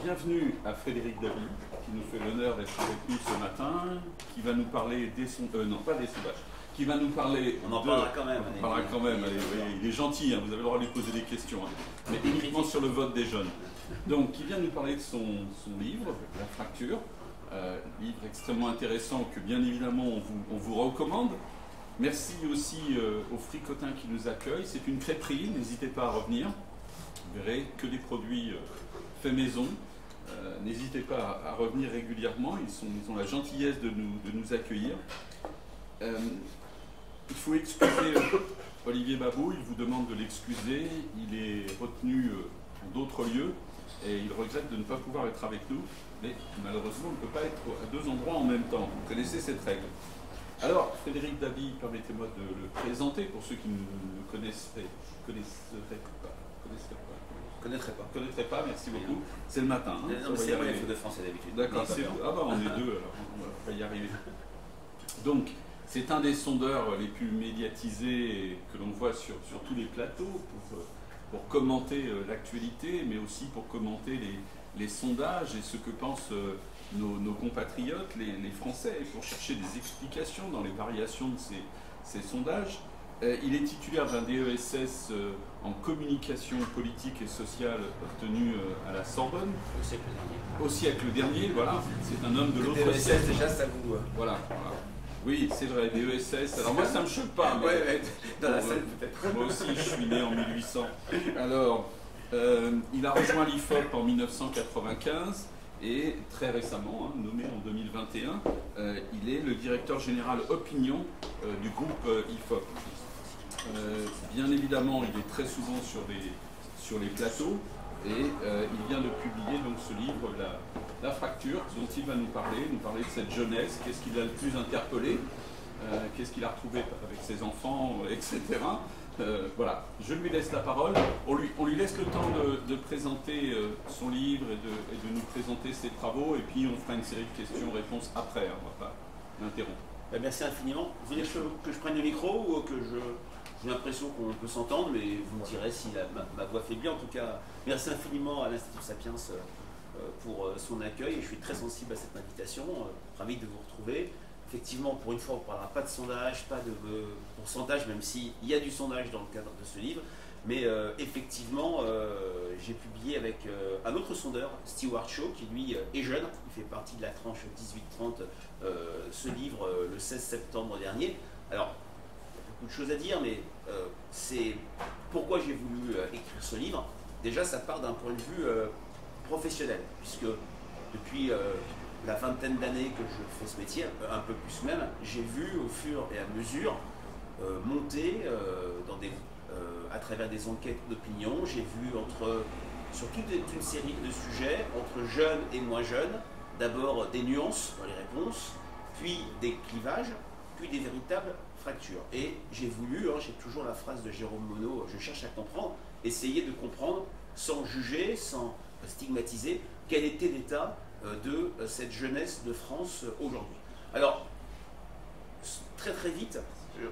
bienvenue à Frédéric Dabi, qui nous fait l'honneur d'être avec nous ce matin, qui va nous parler des sondages, non pas des sondages, qui va nous parler... On en parlera quand même. On en parlera quand même, allez, il est gentil, hein, vous avez le droit de lui poser des questions, hein, mais uniquement sur le vote des jeunes. Donc, qui vient nous parler de son livre, La Fracture, livre extrêmement intéressant que bien évidemment on vous recommande. Merci aussi aux fricotins qui nous accueillent, c'est une crêperie, n'hésitez pas à revenir, vous verrez que des produits faits maison. N'hésitez pas à revenir régulièrement, ils ont la gentillesse de nous accueillir. Il faut excuser Olivier Babot, il vous demande de l'excuser, il est retenu en d'autres lieux et il regrette de ne pas pouvoir être avec nous, mais malheureusement on ne peut pas être à deux endroits en même temps, vous connaissez cette règle. Alors, Frédéric Dabi, permettez-moi de le présenter pour ceux qui ne le connaîtraient pas, merci beaucoup. C'est le matin. Hein, non, c'est vrai, il faut de français d'habitude. D'accord, c'est vous. Ah bah on est deux, alors on va y arriver. Donc, c'est un des sondeurs les plus médiatisés que l'on voit sur tous les plateaux pour commenter l'actualité, mais aussi pour commenter les sondages et ce que pensent nos compatriotes, les Français, et pour chercher des explications dans les variations de ces sondages. Il est titulaire d'un DESS en communication politique et sociale obtenu à la Sorbonne. Au siècle dernier, voilà. C'est un homme de l'autre siècle. DESS, déjà, ça vous... Voilà. Oui, c'est vrai, DESS. Alors moi, ça me choque pas. Mais... Ouais, dans la salle, peut-être. Moi aussi, je suis né en 1800. Alors, il a rejoint l'IFOP en 1995. Et très récemment, hein, nommé en 2021, il est le directeur général opinion du groupe IFOP. Bien évidemment, il est très souvent sur les plateaux et il vient de publier donc, ce livre, La Fracture, dont il va nous parler de cette jeunesse, qu'est-ce qui l'a le plus interpellé, qu'est-ce qu'il a retrouvé avec ses enfants, etc. Voilà, je lui laisse la parole. On lui laisse le temps de présenter son livre et de nous présenter ses travaux, et puis on fera une série de questions-réponses après, hein, on ne va pas l'interrompre. Merci infiniment. Vous voulez que je prenne le micro ou que j'ai l'impression qu'on peut s'entendre, mais vous me direz si ma voix fait bien. En tout cas, merci infiniment à l'Institut Sapiens pour son accueil. Je suis très sensible à cette invitation, ravi de vous retrouver. Effectivement, pour une fois, on ne parlera pas de sondage, pas de pourcentage, même s'il y a du sondage dans le cadre de ce livre. Mais effectivement, j'ai publié avec un autre sondeur, Stewart Shaw, qui lui est jeune, il fait partie de la tranche 18-30, ce livre le 16 septembre dernier. Alors, il y a beaucoup de choses à dire, mais c'est pourquoi j'ai voulu écrire ce livre. Déjà, ça part d'un point de vue professionnel, puisque depuis... la vingtaine d'années que je fais ce métier, un peu plus même, j'ai vu au fur et à mesure monter à travers des enquêtes d'opinion, j'ai vu sur toute une série de sujets, entre jeunes et moins jeunes, d'abord des nuances dans les réponses, puis des clivages, puis des véritables fractures. Et j'ai voulu, j'ai toujours la phrase de Jérôme Monod, je cherche à comprendre, essayer de comprendre sans juger, sans stigmatiser, quel était l'état de cette jeunesse de France aujourd'hui. Alors, très très vite,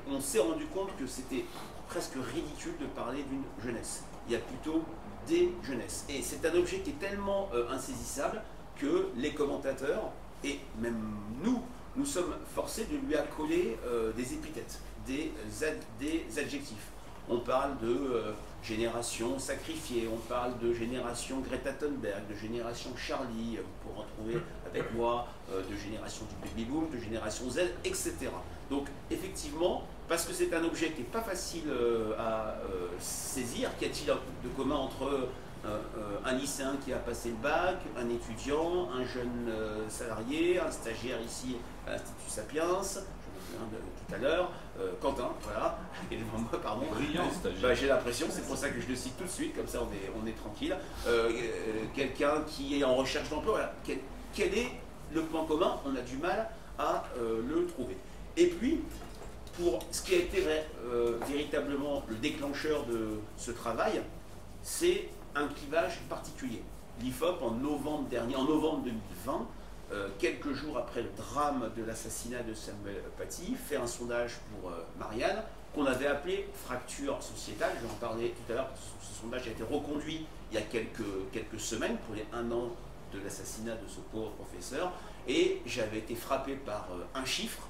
on s'est rendu compte que c'était presque ridicule de parler d'une jeunesse. Il y a plutôt des jeunesses. Et c'est un objet qui est tellement insaisissable que les commentateurs, et même nous sommes forcés de lui accoler des épithètes, des adjectifs. On parle de génération sacrifiée, on parle de génération Greta Thunberg, de génération Charlie, vous pourrez en trouver avec moi, de génération du baby-boom, de génération Z, etc. Donc effectivement, parce que c'est un objet qui n'est pas facile à saisir, qu'y a-t-il de commun entre un lycéen qui a passé le bac, un étudiant, un jeune salarié, un stagiaire ici à l'Institut Sapiens, de tout à l'heure, Quentin, voilà, et devant moi, pardon. Brillant stagiaire. Bah, j'ai l'impression, c'est pour ça que je le cite tout de suite, comme ça on est tranquille. Quelqu'un qui est en recherche d'emploi, voilà. Quel est le point commun? On a du mal à le trouver. Et puis, pour ce qui a été véritablement le déclencheur de ce travail, c'est un clivage particulier. L'IFOP, en novembre dernier, en novembre 2020, quelques jours après le drame de l'assassinat de Samuel Paty, fait un sondage pour Marianne, qu'on avait appelé fracture sociétale. Je vais en parler tout à l'heure, ce sondage a été reconduit il y a quelques semaines, pour les 1 an de l'assassinat de ce pauvre professeur, et j'avais été frappé par un chiffre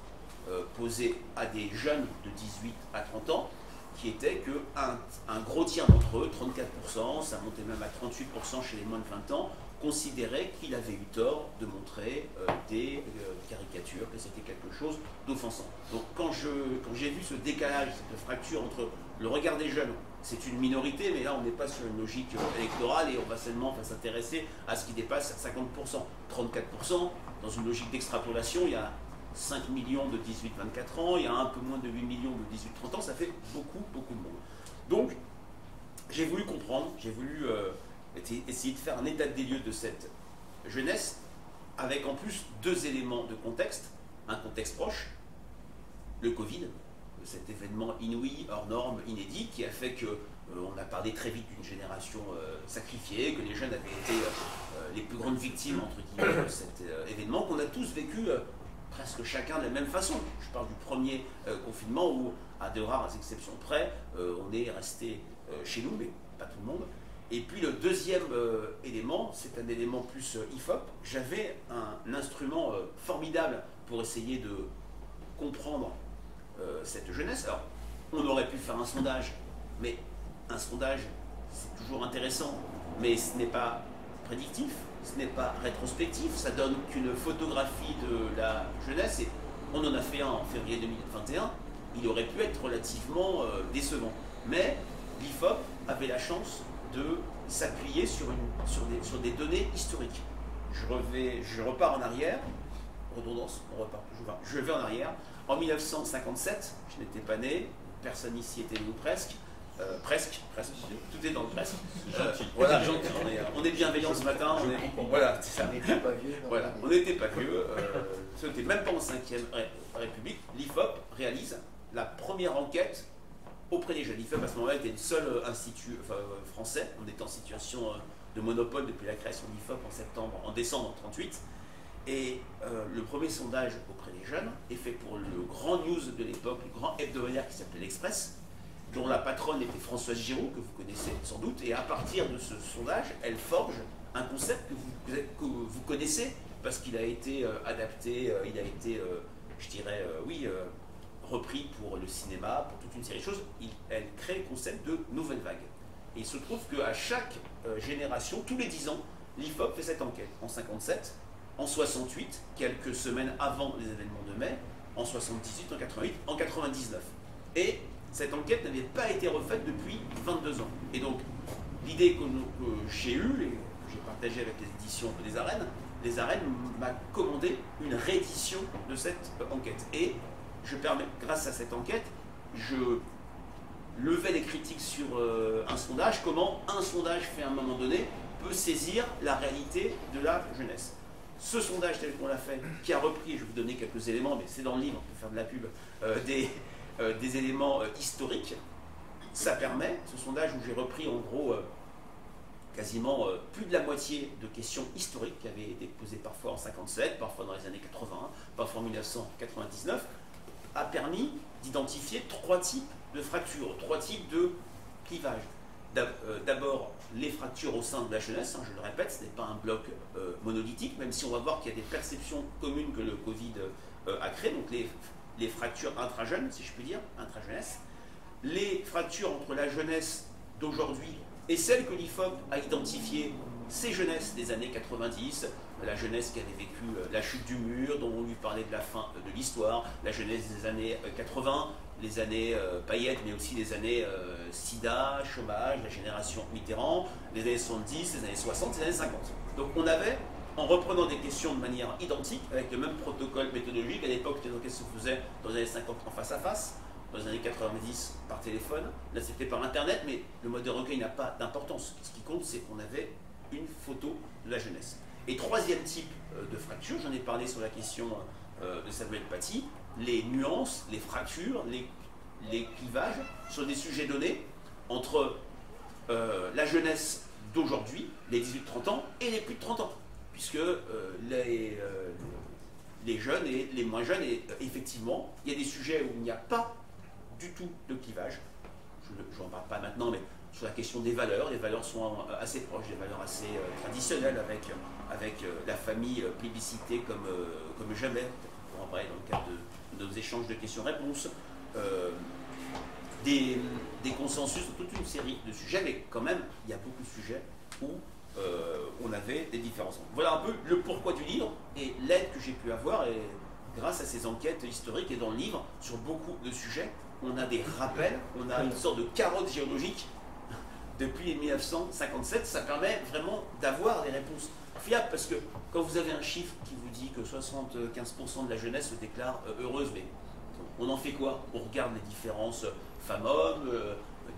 posé à des jeunes de 18 à 30 ans, qui était qu'un gros tiers d'entre eux, 34%, ça montait même à 38% chez les moins de 20 ans, considéraient qu'il avait eu tort de montrer des caricatures, que c'était quelque chose d'offensant. Donc quand j'ai vu ce décalage, cette fracture entre le regard des jeunes, c'est une minorité, mais là on n'est pas sur une logique électorale et on va seulement s'intéresser à ce qui dépasse 50%. 34%, dans une logique d'extrapolation, il y a 5 millions de 18-24 ans, il y a un peu moins de 8 millions de 18-30 ans, ça fait beaucoup, beaucoup de monde. Donc, j'ai voulu comprendre, j'ai voulu essayer de faire un état des lieux de cette jeunesse, avec en plus deux éléments de contexte, un contexte proche, le Covid, cet événement inouï, hors norme, inédit, qui a fait que on a parlé très vite d'une génération sacrifiée, que les jeunes avaient été les plus grandes victimes, entre guillemets, de cet événement, qu'on a tous vécu presque chacun de la même façon. Je parle du premier confinement où, à de rares exceptions près, on est resté chez nous, mais pas tout le monde. Et puis le deuxième élément, c'est un élément plus IFOP. J'avais un instrument formidable pour essayer de comprendre cette jeunesse. Alors, on aurait pu faire un sondage, mais un sondage, c'est toujours intéressant, mais ce n'est pas prédictif, ce n'est pas rétrospectif, ça donne qu'une photographie de la jeunesse, et on en a fait un en février 2021, il aurait pu être relativement décevant. Mais l'IFOP avait la chance de s'appuyer sur des données historiques. Je repars en arrière, redondance, on repart toujours, je vais en arrière. En 1957, je n'étais pas né, personne ici était né ou presque, presque, tout est dans le presque. Voilà, on est bienveillant ce matin, voilà, c'est ça. On n'était pas vieux. Voilà, on n'était pas vieux, ce n'était même pas en 5e République. L'IFOP réalise la première enquête auprès des jeunes. L'IFOP à ce moment-là était le seul institut français, on était en situation de monopole depuis la création de l'IFOP en décembre 1938. Et le premier sondage auprès des jeunes est fait pour le grand news de l'époque, le grand hebdomadaire qui s'appelait l'Express, dont la patronne était Françoise Giraud, que vous connaissez sans doute, et à partir de ce sondage, elle forge un concept que vous connaissez, parce qu'il a été adapté, il a été, je dirais, repris pour le cinéma, pour toute une série de choses. Elle crée le concept de nouvelle vague. Et il se trouve qu'à chaque génération, tous les 10 ans, l'IFOP fait cette enquête. En 57, en 68, quelques semaines avant les événements de mai, en 78, en 88, en 99. Et cette enquête n'avait pas été refaite depuis 22 ans. Et donc, l'idée que j'ai eue, et que j'ai partagée avec les éditions les arènes m'a commandé une réédition de cette enquête. Et grâce à cette enquête, je levais les critiques sur un sondage, comment un sondage fait à un moment donné peut saisir la réalité de la jeunesse. Ce sondage tel qu'on l'a fait, qui a repris, je vais vous donner quelques éléments, mais c'est dans le livre, on peut faire de la pub, des éléments historiques, ça permet, ce sondage où j'ai repris en gros quasiment plus de la moitié de questions historiques qui avaient été posées parfois en 57, parfois dans les années 80, parfois en 1999, a permis d'identifier 3 types de fractures, 3 types de clivages. D'abord, les fractures au sein de la jeunesse, je le répète, ce n'est pas un bloc monolithique, même si on va voir qu'il y a des perceptions communes que le Covid a créées, donc les fractures intra-jeunes, si je puis dire, intra-jeunesse, les fractures entre la jeunesse d'aujourd'hui et celle que l'IFOP a identifiée, ces jeunesses des années 90, la jeunesse qui avait vécu la chute du mur, dont on lui parlait de la fin de l'histoire, la jeunesse des années 80, les années paillettes, mais aussi les années sida, chômage, la génération Mitterrand, les années 70, les années 60, les années 50. Donc on avait, en reprenant des questions de manière identique, avec le même protocole méthodologique, à l'époque les enquêtes se faisaient dans les années 50 en face à face, dans les années 90 par téléphone, là c'était par internet, mais le mode de recueil n'a pas d'importance. Ce qui compte, c'est qu'on avait une photo de la jeunesse. Et troisième type de fracture, j'en ai parlé sur la question de Samuel Paty, les nuances, les fractures, les clivages sur des sujets donnés entre la jeunesse d'aujourd'hui, les 18-30 ans, et les plus de 30 ans, puisque les jeunes et les moins jeunes, et effectivement, il y a des sujets où il n'y a pas du tout de clivage. Je n'en parle pas maintenant, mais sur la question des valeurs. Les valeurs sont assez proches, des valeurs assez traditionnelles avec la famille plébiscitée comme jamais. On pourra en parler dans le cadre de nos échanges de questions-réponses. Des consensus sur toute une série de sujets, mais quand même, il y a beaucoup de sujets où on avait des différences. Voilà un peu le pourquoi du livre et l'aide que j'ai pu avoir et grâce à ces enquêtes historiques et dans le livre, sur beaucoup de sujets, on a des rappels, on a une sorte de carotte géologique depuis 1957. Ça permet vraiment d'avoir des réponses fiables parce que quand vous avez un chiffre qui vous dit que 75% de la jeunesse se déclare heureuse, mais on en fait quoi? On regarde les différences femmes-hommes,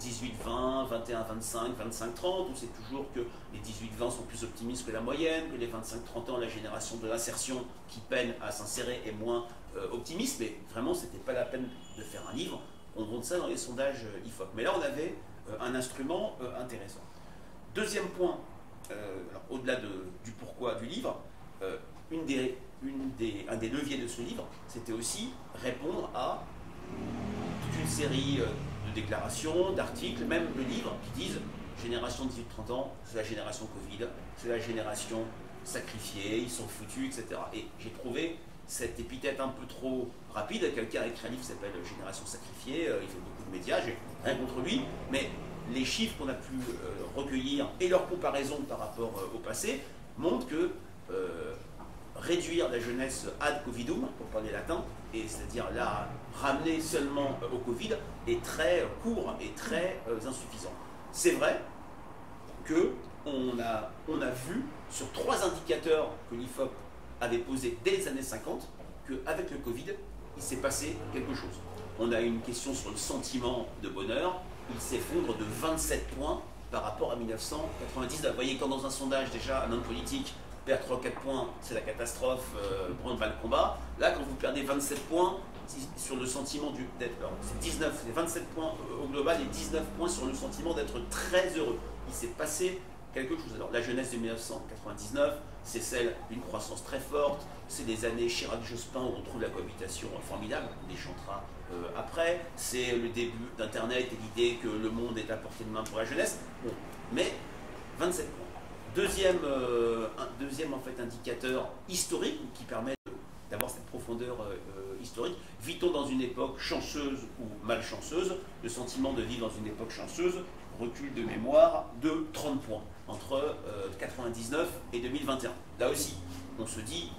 18-20, 21-25, 25-30, où c'est toujours que les 18-20 sont plus optimistes que la moyenne, que les 25-30 ans, la génération de l'insertion qui peine à s'insérer est moins optimiste, mais vraiment, c'était pas la peine de faire un livre. On montre ça dans les sondages IFOP. Mais là, on avait un instrument intéressant. Deuxième point, au-delà du pourquoi du livre, un des leviers de ce livre, c'était aussi répondre à toute une série de déclarations, d'articles, même le livre, qui disent génération 18-30 ans, c'est la génération Covid, c'est la génération sacrifiée, ils sont foutus, etc. Et j'ai trouvé cette épithète un peu trop rapide. Quelqu'un a écrit un livre qui s'appelle Génération sacrifiée, il fait beaucoup de médias, j'ai rien contre lui, mais les chiffres qu'on a pu recueillir et leur comparaison par rapport au passé montrent que réduire la jeunesse ad covidum, pour parler latin, et c'est-à-dire la ramener seulement au Covid, est très court et très insuffisant. C'est vrai qu'on a vu sur 3 indicateurs que l'IFOP avait posés dès les années 50, qu'avec le Covid, il s'est passé quelque chose. On a une question sur le sentiment de bonheur, il s'effondre de 27 points par rapport à 1999. Vous voyez, quand dans un sondage, déjà, un homme politique perd 3-4 points, c'est la catastrophe, branle-bas le combat. Là, quand vous perdez 27 points sur le sentiment d'être... C'est 19, c'est 27 points au global et 19 points sur le sentiment d'être très heureux. Il s'est passé quelque chose. Alors, la jeunesse de 1999, c'est celle d'une croissance très forte, c'est les années Chirac-Jospin où on trouve la cohabitation formidable, on les chantera après, c'est le début d'Internet et l'idée que le monde est à portée de main pour la jeunesse. Bon, mais 27 points. Deuxième en fait, indicateur historique qui permet d'avoir cette profondeur historique. Vit-on dans une époque chanceuse ou malchanceuse? Le sentiment de vivre dans une époque chanceuse recule de mémoire de 30 points entre 99 et 2021. Là aussi, on se dit,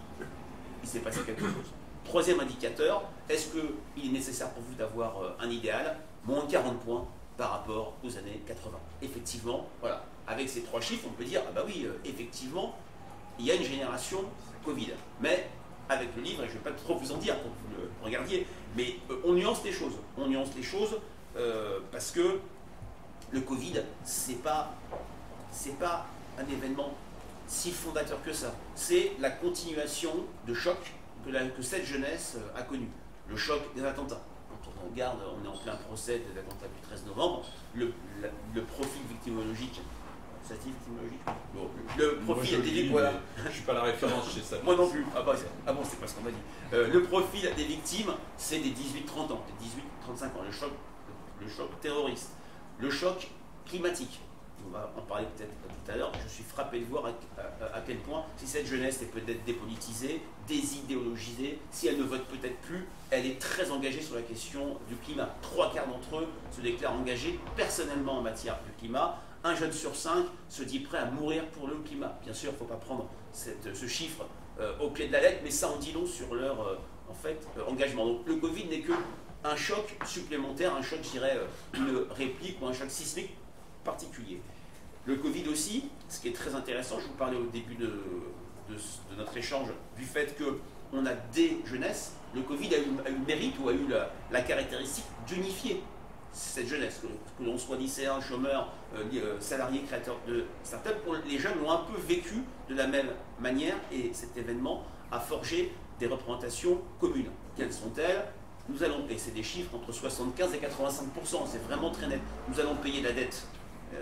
il s'est passé quelque chose. Troisième indicateur, est-ce qu'il est nécessaire pour vous d'avoir un idéal? Moins 40 points par rapport aux années 80. Effectivement, voilà, avec ces 3 chiffres, on peut dire, ah bah oui, effectivement, il y a une génération Covid. Mais avec le livre, et je ne vais pas trop vous en dire pour que vous le regardiez, mais on nuance les choses. On nuance les choses parce que le Covid, c'est pas un événement si fondateur que ça. C'est la continuation de chocs que cette jeunesse a connu. Le choc des attentats. Quand on regarde, on est en plein procès des attentats du 13 novembre, le profil victimologique, ça dit victimologique? Le profil des victimes, voilà. Je ne suis pas la référence chez ça. Moi non plus. Ah bon, c'est pas ce qu'on m'a dit. Le profil des victimes, c'est des 18-30 ans, des 18-35 ans. Le choc terroriste, le choc climatique. On va en parler peut-être tout à l'heure. Je suis frappé de voir à quel point, si cette jeunesse est peut-être dépolitisée, désidéologisée, si elle ne vote peut-être plus, elle est très engagée sur la question du climat. 3 quarts d'entre eux se déclarent engagés personnellement en matière de climat. Un jeune sur 5 se dit prêt à mourir pour le climat. Bien sûr, il ne faut pas prendre ce chiffre au pied de la lettre, mais ça en dit long sur leur engagement. Donc le Covid n'est qu'un choc supplémentaire, un choc, je dirais, une réplique ou un choc sismique particulier. Le Covid aussi, ce qui est très intéressant, je vous parlais au début de notre échange du fait qu'on a des jeunesses, le Covid a eu le mérite ou a eu la caractéristique d'unifier cette jeunesse, que l'on soit lycéen, chômeur, salarié, créateur de start-up, les jeunes l'ont un peu vécu de la même manière et cet événement a forgé des représentations communes. Quelles sont-elles? Nous allons payer, c'est des chiffres entre 75 et 85%, c'est vraiment très net. Nous allons payer la dette.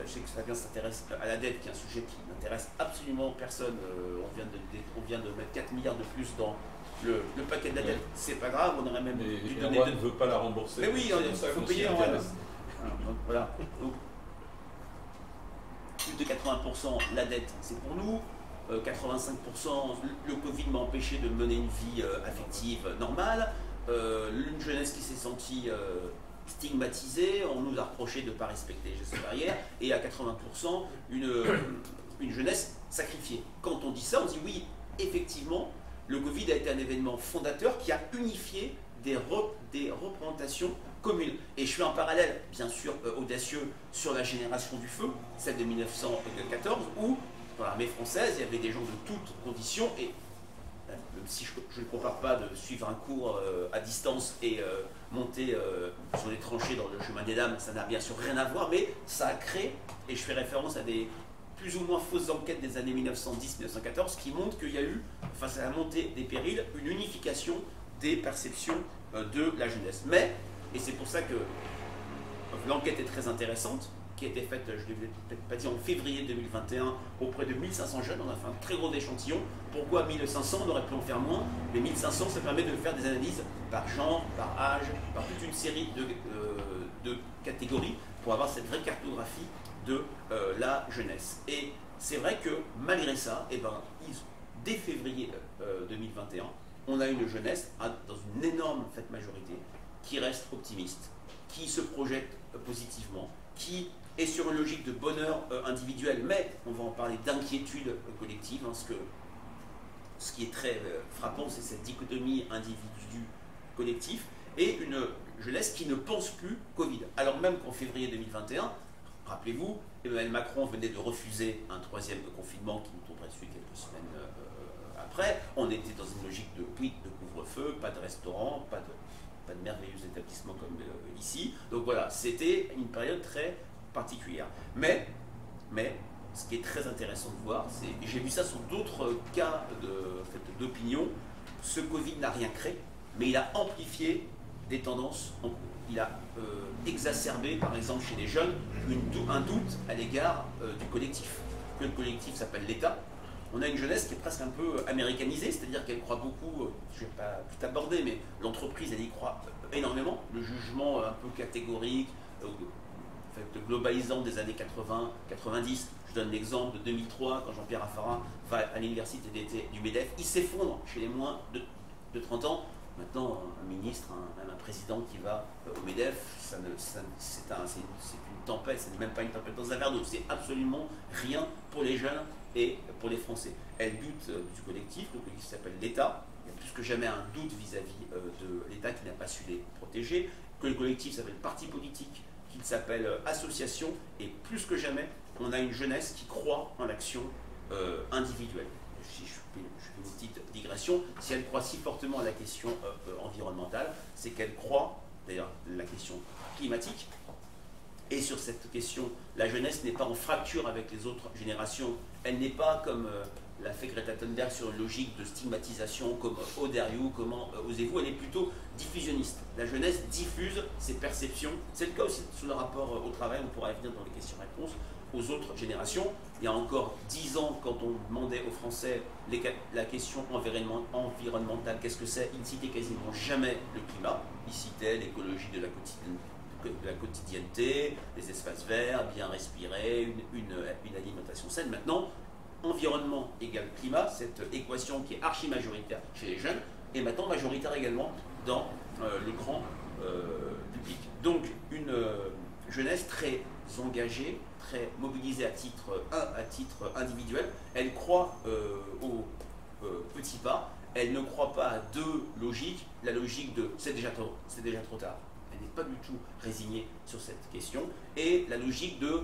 Je sais que Fabien s'intéresse à la dette, qui est un sujet qui n'intéresse absolument personne. On vient de mettre 4 milliards de plus dans le paquet de la dette. C'est pas grave, on aurait même dû donner... ne veut pas la rembourser. Mais oui, il faut payer. Voilà. Donc, plus de 80%, la dette, c'est pour nous. 85%, le Covid m'a empêché de mener une vie affective normale. Une jeunesse qui s'est sentie stigmatisée, on nous a reproché de ne pas respecter les gestes barrières, et à 80%, une jeunesse sacrifiée. Quand on dit ça, on dit oui, effectivement, le Covid a été un événement fondateur qui a unifié des représentations communes. Et je fais un parallèle, bien sûr, audacieux sur la génération du feu, celle de 1914, où dans l'armée française, il y avait des gens de toutes conditions, et même si je ne compare pas de suivre un cours à distance et monter sur les tranchées dans le chemin des dames, ça n'a bien sûr rien à voir, mais ça a créé, et je fais référence à des plus ou moins fausses enquêtes des années 1910-1914 qui montrent qu'il y a eu, face à la montée des périls, une unification des perceptions de la jeunesse. Mais, et c'est pour ça que l'enquête est très intéressante, qui a été faite, je ne l'ai peut-être pas dit, en février 2021 auprès de 1500 jeunes, on a fait un très gros échantillon. Pourquoi 1500? On aurait pu en faire moins, mais 1500, ça permet de faire des analyses par genre, par âge, par toute une série de catégories pour avoir cette vraie cartographie de la jeunesse. Et c'est vrai que malgré ça, dès février 2021, on a une jeunesse dans une énorme faible majorité qui reste optimiste, qui se projette positivement, qui est sur une logique de bonheur individuel, mais on va en parler d'inquiétude collective. Hein, ce qui est très frappant, c'est cette dichotomie individu-collectif, et une jeunesse qui ne pense plus Covid. Alors même qu'en février 2021, rappelez-vous, Emmanuel Macron venait de refuser un troisième confinement qui nous tomberait dessus quelques semaines après. On était dans une logique de couvre-feu, pas de restaurant, pas de merveilleux établissements comme ici. Donc voilà, c'était une période très particulière. Mais ce qui est très intéressant de voir, c'est, et j'ai vu ça sur d'autres cas d'opinion, ce Covid n'a rien créé, mais il a amplifié des tendances en cours. Il a exacerbé, par exemple, chez les jeunes, un doute à l'égard du collectif. Que le collectif s'appelle l'État. On a une jeunesse qui est presque un peu américanisée, c'est-à-dire qu'elle croit beaucoup, je ne vais pas tout aborder, mais l'entreprise, elle y croit énormément. Le jugement un peu catégorique, globalisant des années 80-90. Je donne l'exemple de 2003, quand Jean-Pierre Raffarin va à l'université d'été du MEDEF, il s'effondre chez les moins de 30 ans. Maintenant, un ministre, même un président qui va au MEDEF, c'est une tempête, ce n'est même pas une tempête dans un verre d'eau, c'est absolument rien pour les jeunes et pour les Français. Elle bute du collectif, le collectif s'appelle l'État. Il y a plus que jamais un doute vis-à-vis de l'État qui n'a pas su les protéger, que le collectif s'appelle parti politique, qu'il s'appelle association, et plus que jamais, on a une jeunesse qui croit en l'action individuelle. Si je fais une petite digression, si elle croit si fortement à la question environnementale, c'est qu'elle croit, d'ailleurs, la question climatique, et sur cette question, la jeunesse n'est pas en fracture avec les autres générations, elle n'est pas comme l'a fait Greta Thunberg sur une logique de stigmatisation comme « Oh dare you », comment osez-vous, elle est plutôt diffusionniste. La jeunesse diffuse ses perceptions, c'est le cas aussi sur le rapport au travail, on pourra y venir dans les questions-réponses, aux autres générations. Il y a encore 10 ans, quand on demandait aux Français la question environnementale, qu'est-ce que c'est, ils ne citaient quasiment jamais le climat, ils citaient l'écologie de la quotidienneté, les espaces verts, bien respirer, une alimentation saine. Maintenant, environnement égale climat, cette équation qui est archi majoritaire chez les jeunes, est maintenant majoritaire également dans le grand public. Donc une jeunesse très engagée, très mobilisée à titre individuel. Elle croit aux petits pas, elle ne croit pas à deux logiques, la logique de c'est déjà trop tard. Elle n'est pas du tout résignée sur cette question, et la logique de,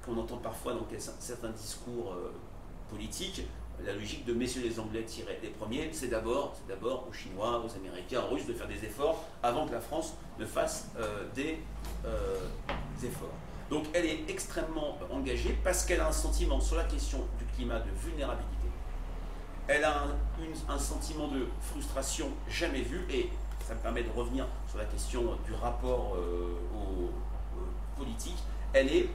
qu'on entend parfois dans certains discours politiques, la logique de messieurs les Anglais tirés les premiers, c'est d'abord aux Chinois, aux Américains, aux Russes de faire des efforts avant que la France ne fasse des efforts. Donc elle est extrêmement engagée parce qu'elle a un sentiment sur la question du climat de vulnérabilité. Elle a un sentiment de frustration jamais vu, et ça me permet de revenir sur la question du rapport aux politiques. Elle est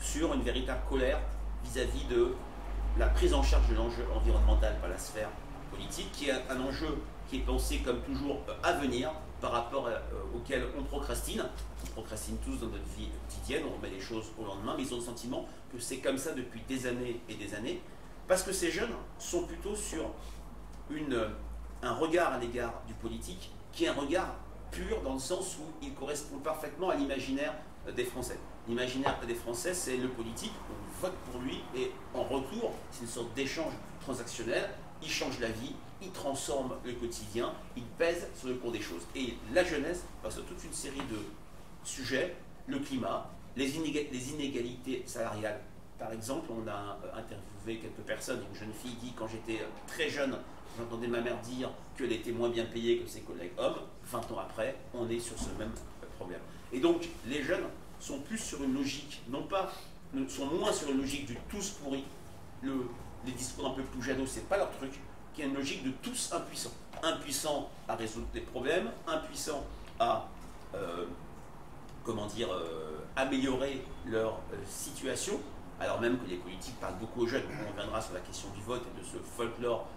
sur une véritable colère vis-à-vis de la prise en charge de l'enjeu environnemental par la sphère politique, qui est un enjeu qui est pensé comme toujours à venir par rapport auquel on procrastine. On procrastine tous dans notre vie quotidienne, on remet les choses au lendemain, mais ils ont le sentiment que c'est comme ça depuis des années et des années, parce que ces jeunes sont plutôt sur un regard à l'égard du politique qui est un regard pur dans le sens où il correspond parfaitement à l'imaginaire des Français. L'imaginaire des Français, c'est le politique, on vote pour lui et en retour, c'est une sorte d'échange transactionnel, il change la vie, il transforme le quotidien, il pèse sur le cours des choses. Et la jeunesse passe sur toute une série de sujets, le climat, les inégalités salariales. Par exemple, on a interviewé quelques personnes, une jeune fille dit quand j'étais très jeune, j'entendais ma mère dire qu'elle était moins bien payée que ses collègues hommes. 20 ans après, on est sur ce même problème. Et donc, les jeunes sont plus sur une logique, sont moins sur une logique du tous pourri. Les discours un peu plus jadot, c'est pas leur truc, qui est une logique de tous impuissants. Impuissants à résoudre des problèmes, impuissants à améliorer leur situation, alors même que les politiques parlent beaucoup aux jeunes. On reviendra sur la question du vote et de ce folklore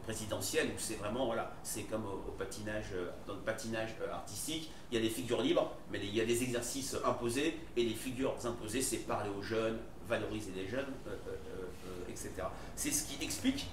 présidentiel où c'est vraiment, voilà, c'est comme au patinage, dans le patinage artistique, il y a des figures libres, mais il y a des exercices imposés, et les figures imposées, c'est parler aux jeunes, valoriser les jeunes, etc. C'est ce qui explique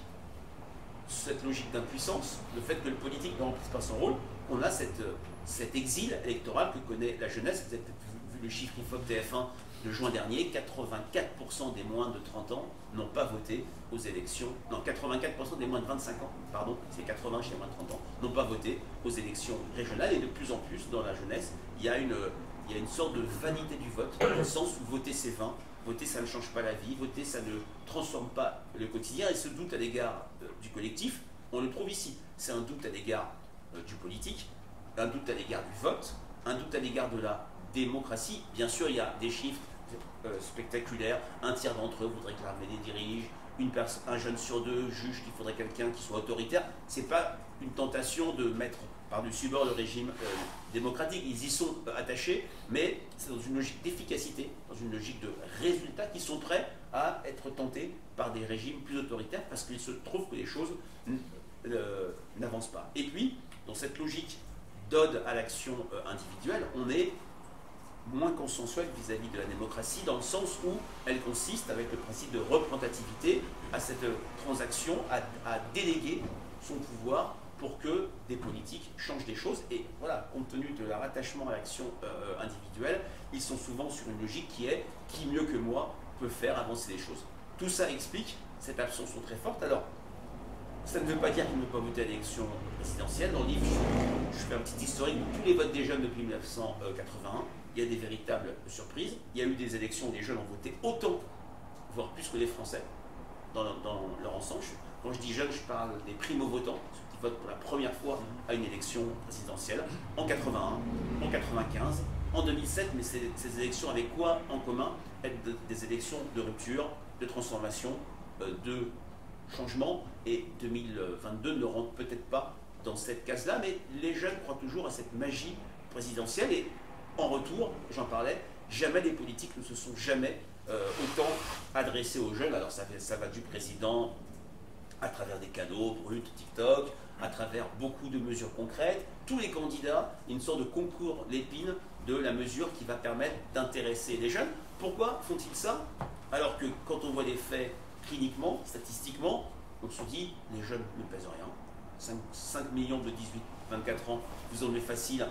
cette logique d'impuissance, le fait que le politique ne remplisse pas son rôle, qu'on a cet exil électoral que connaît la jeunesse. Vous avez vu le chiffre IFOP TF1 de juin dernier, 84% des moins de 30 ans n'ont pas voté aux élections, non, 84% des moins de 25 ans, pardon, c'est 80 chez les moins de 30 ans, n'ont pas voté aux élections régionales, et de plus en plus dans la jeunesse, il y a une sorte de vanité du vote, dans le sens où voter c'est vain, voter ça ne change pas la vie, voter ça ne transforme pas le quotidien, et ce doute à l'égard du collectif, on le trouve ici. C'est un doute à l'égard du politique, un doute à l'égard du vote, un doute à l'égard de la démocratie. Bien sûr, il y a des chiffres spectaculaires, un tiers d'entre eux voudraient que l'armée les dirige, un jeune sur deux juge qu'il faudrait quelqu'un qui soit autoritaire. C'est pas une tentation de mettre par-dessus bord le régime démocratique, ils y sont attachés, mais c'est dans une logique d'efficacité, dans une logique de résultat, qu'ils sont prêts à être tentés par des régimes plus autoritaires parce qu'il se trouve que les choses n'avancent pas. Et puis, dans cette logique d'ode à l'action individuelle, on est moins consensuel vis-à-vis de la démocratie, dans le sens où elle consiste, avec le principe de représentativité, à cette transaction, à déléguer son pouvoir pour que des politiques changent des choses. Et voilà, compte tenu de leur attachement à l'action individuelle, ils sont souvent sur une logique qui est « qui mieux que moi peut faire avancer les choses ». Tout ça explique cette abstention très forte. Alors, ça ne veut pas dire qu'ils ne peuvent pas voter à l'élection présidentielle. Dans le livre, je fais un petit historique de tous les votes des jeunes depuis 1981. Il y a des véritables surprises. Il y a eu des élections où les jeunes ont voté autant, voire plus que les Français, dans leur ensemble. Quand je dis jeunes, je parle des primo-votants, ceux qui votent pour la première fois à une élection présidentielle, en 81, en 95, en 2007, mais ces élections avaient quoi en commun? Être des élections de rupture, de transformation, de changement, et 2022 ne rentre peut-être pas dans cette case-là, mais les jeunes croient toujours à cette magie présidentielle, et en retour, j'en parlais, jamais les politiques ne se sont jamais autant adressés aux jeunes. Alors ça va du président à travers des cadeaux, brut, TikTok, à travers beaucoup de mesures concrètes. Tous les candidats, il y a une sorte de concours l'épine de la mesure qui va permettre d'intéresser les jeunes. Pourquoi font-ils ça? Alors que quand on voit les faits cliniquement, statistiquement, on se dit les jeunes ne pèsent rien. 5 millions de 18-24 ans, vous en avez facile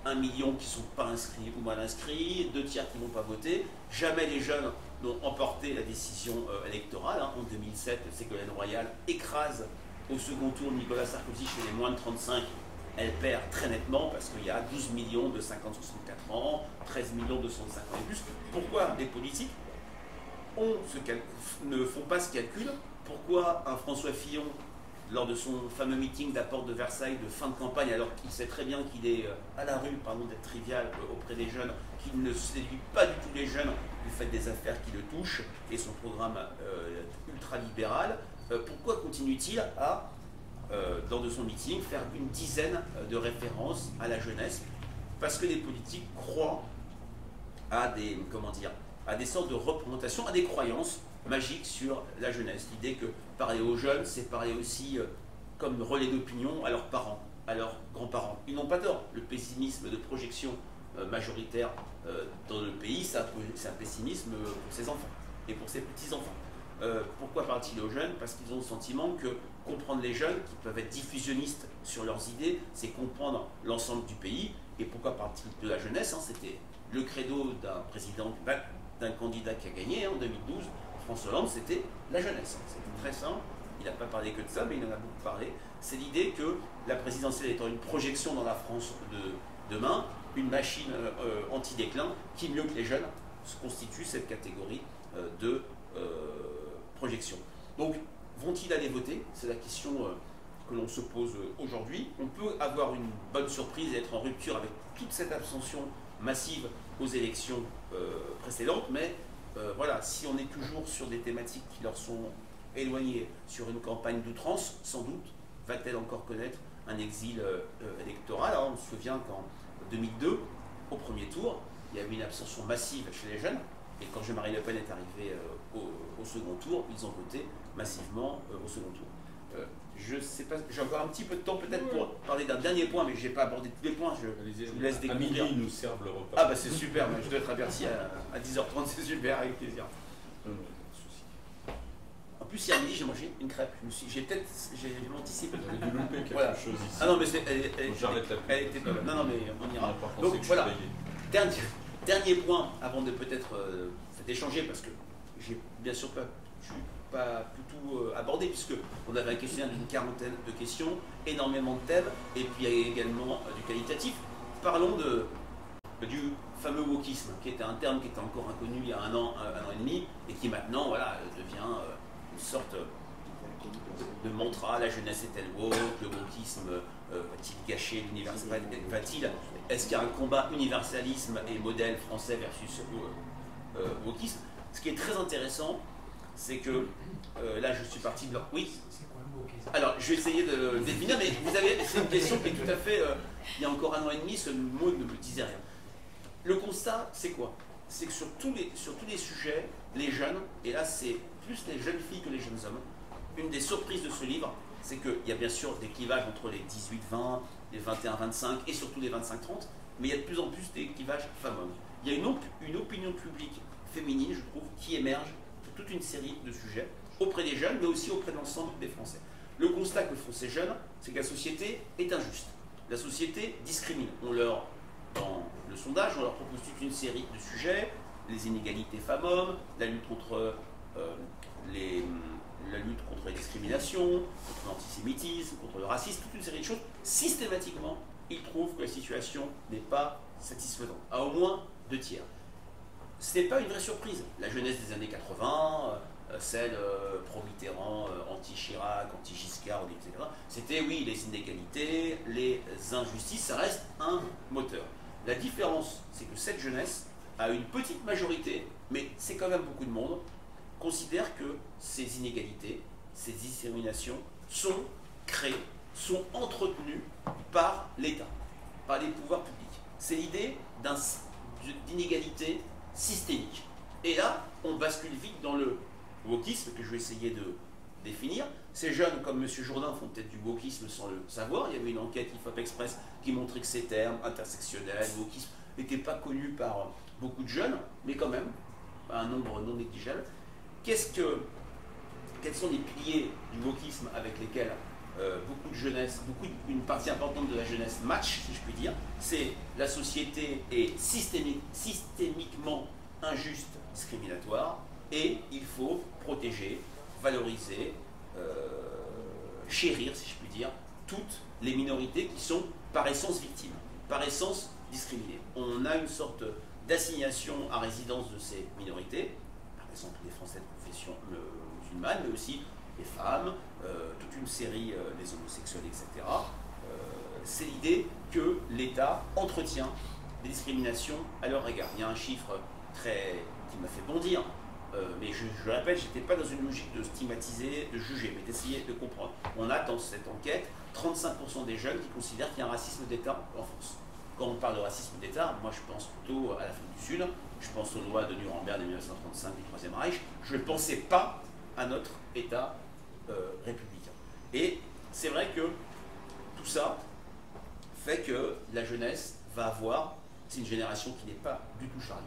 1 million qui ne sont pas inscrits ou mal inscrits, 2 tiers qui ne vont pas voter. Jamais les jeunes n'ont emporté la décision électorale. En 2007, Ségolène Royal écrase au second tour Nicolas Sarkozy chez les moins de 35. Elle perd très nettement parce qu'il y a 12 millions de 50-64 ans, 13 millions de 105 ans et plus. Pourquoi les politiques ne font pas ce calcul? Pourquoi un François Fillon, lors de son fameux meeting d'Apporte de Versailles de fin de campagne, alors qu'il sait très bien qu'il est à la rue, pardon d'être trivial, auprès des jeunes, qu'il ne séduit pas du tout les jeunes du fait des affaires qui le touchent et son programme ultra-libéral, pourquoi continue-t-il à, lors de son meeting, faire une dizaine de références à la jeunesse? Parce que les politiques croient à des sortes de représentations, à des croyances magique sur la jeunesse. L'idée que parler aux jeunes, c'est parler aussi comme relais d'opinion à leurs parents, à leurs grands-parents. Ils n'ont pas tort. Le pessimisme de projection majoritaire dans le pays, c'est un pessimisme pour ses enfants et pour ses petits-enfants. Pourquoi parle-t-il aux jeunes? Parce qu'ils ont le sentiment que comprendre les jeunes, qui peuvent être diffusionnistes sur leurs idées, c'est comprendre l'ensemble du pays. Et pourquoi parle-t-il de la jeunesse? C'était le credo d'un président, d'un candidat qui a gagné en 2012, François Hollande, c'était la jeunesse. C'était très simple. Il n'a pas parlé que de ça, mais il en a beaucoup parlé. C'est l'idée que la présidentielle étant une projection dans la France de demain, une machine anti-déclin, qui mieux que les jeunes constitue cette catégorie de projection. Donc, vont-ils aller voter? C'est la question que l'on se pose aujourd'hui. On peut avoir une bonne surprise et être en rupture avec toute cette abstention massive aux élections précédentes, mais voilà, si on est toujours sur des thématiques qui leur sont éloignées, sur une campagne d'outrance, sans doute, va-t-elle encore connaître un exil électoral? Alors, on se souvient qu'en 2002, au premier tour, il y a eu une abstention massive chez les jeunes, et quand Jean-Marie Le Pen est arrivé au second tour, ils ont voté massivement au second tour. Je sais pas, j'ai encore un petit peu de temps peut-être pour parler d'un dernier point, mais je n'ai pas abordé tous les points, je vous laisse découvrir. À midi, ils nous servent le repas. Ah bah c'est super, je dois être à Bercy à 10h30, c'est super, avec plaisir. En plus, hier midi, j'ai mangé une crêpe. J'ai anticipé. Vous avez dû louper quelque voilà. chose ici. Ah non, mais elle était pas mal. Non, mais on ira. Donc voilà. Dernier point, avant de peut-être échanger, parce que j'ai bien sûr pas, je suis pas du tout abordé, puisque on avait un questionnaire d'une quarantaine de questions, énormément de thèmes, et puis il y a également du qualitatif. Parlons du fameux wokisme, qui était un terme qui était encore inconnu il y a un an et demi, et qui maintenant voilà, devient une sorte de mantra. La jeunesse est-elle woke? Le wokisme va-t-il gâcher l'universalisme? Est-ce qu'il y a un combat universalisme et modèle français versus wokisme? Ce qui est très intéressant, c'est que là je suis parti de leur... Oui. Alors je vais essayer de le définir, mais vous avez, c'est une question qui est tout à fait... il y a encore un an et demi, ce mot ne me disait rien. Le constat, c'est quoi? C'est que sur tous les sujets, les jeunes, et là c'est plus les jeunes filles que les jeunes hommes, une des surprises de ce livre, c'est qu'il y a bien sûr des clivages entre les 18-20, les 21-25 et surtout les 25-30, mais il y a de plus en plus des clivages femmes-hommes. Il y a une opinion publique féminine, je trouve, qui émerge pour toute une série de sujets, auprès des jeunes, mais aussi auprès de l'ensemble des Français. Le constat que font ces jeunes, c'est que la société est injuste. La société discrimine. Dans le sondage, on leur propose toute une série de sujets, les inégalités femmes-hommes, la lutte contre les discriminations, contre l'antisémitisme, contre le racisme, toute une série de choses. Systématiquement, ils trouvent que la situation n'est pas satisfaisante, à au moins 2 tiers. Ce n'est pas une vraie surprise. La jeunesse des années 80, celle pro-Mitterrand, anti-Chirac, anti-Giscard, etc., c'était oui, les inégalités, les injustices, ça reste un moteur. La différence, c'est que cette jeunesse a une petite majorité, mais c'est quand même beaucoup de monde, considère que ces inégalités, ces discriminations sont créées, sont entretenues par l'État, par les pouvoirs publics. C'est l'idée d'inégalité systémique. Et là, on bascule vite dans le wokisme que je vais essayer de définir. Ces jeunes comme M. Jourdain font peut-être du wokisme sans le savoir. Il y avait une enquête IFOP Express qui montrait que ces termes intersectionnels, wokisme, n'étaient pas connus par beaucoup de jeunes, mais quand même, un nombre non négligeable. Quels sont les piliers du wokisme avec lesquels beaucoup de jeunesse, une partie importante de la jeunesse match, si je puis dire? C'est la société est systémiquement injuste, discriminatoire, et il faut protéger, valoriser, chérir, si je puis dire, toutes les minorités qui sont par essence victimes, par essence discriminées. On a une sorte d'assignation à résidence de ces minorités, par exemple les Français de confession musulmane, mais aussi les femmes, toute une série des homosexuels, etc. C'est l'idée que l'État entretient des discriminations à leur égard. Il y a un chiffre qui m'a fait bondir, mais je le répète, je n'étais pas dans une logique de stigmatiser, de juger, mais d'essayer de comprendre. On a dans cette enquête 35% des jeunes qui considèrent qu'il y a un racisme d'État en France. Quand on parle de racisme d'État, moi je pense plutôt à l'Afrique du Sud, je pense aux lois de Nuremberg de 1935 du Troisième Reich, je ne pensais pas à notre État républicain. Et c'est vrai que tout ça fait que la jeunesse va avoir, c'est une génération qui n'est pas du tout charnelle,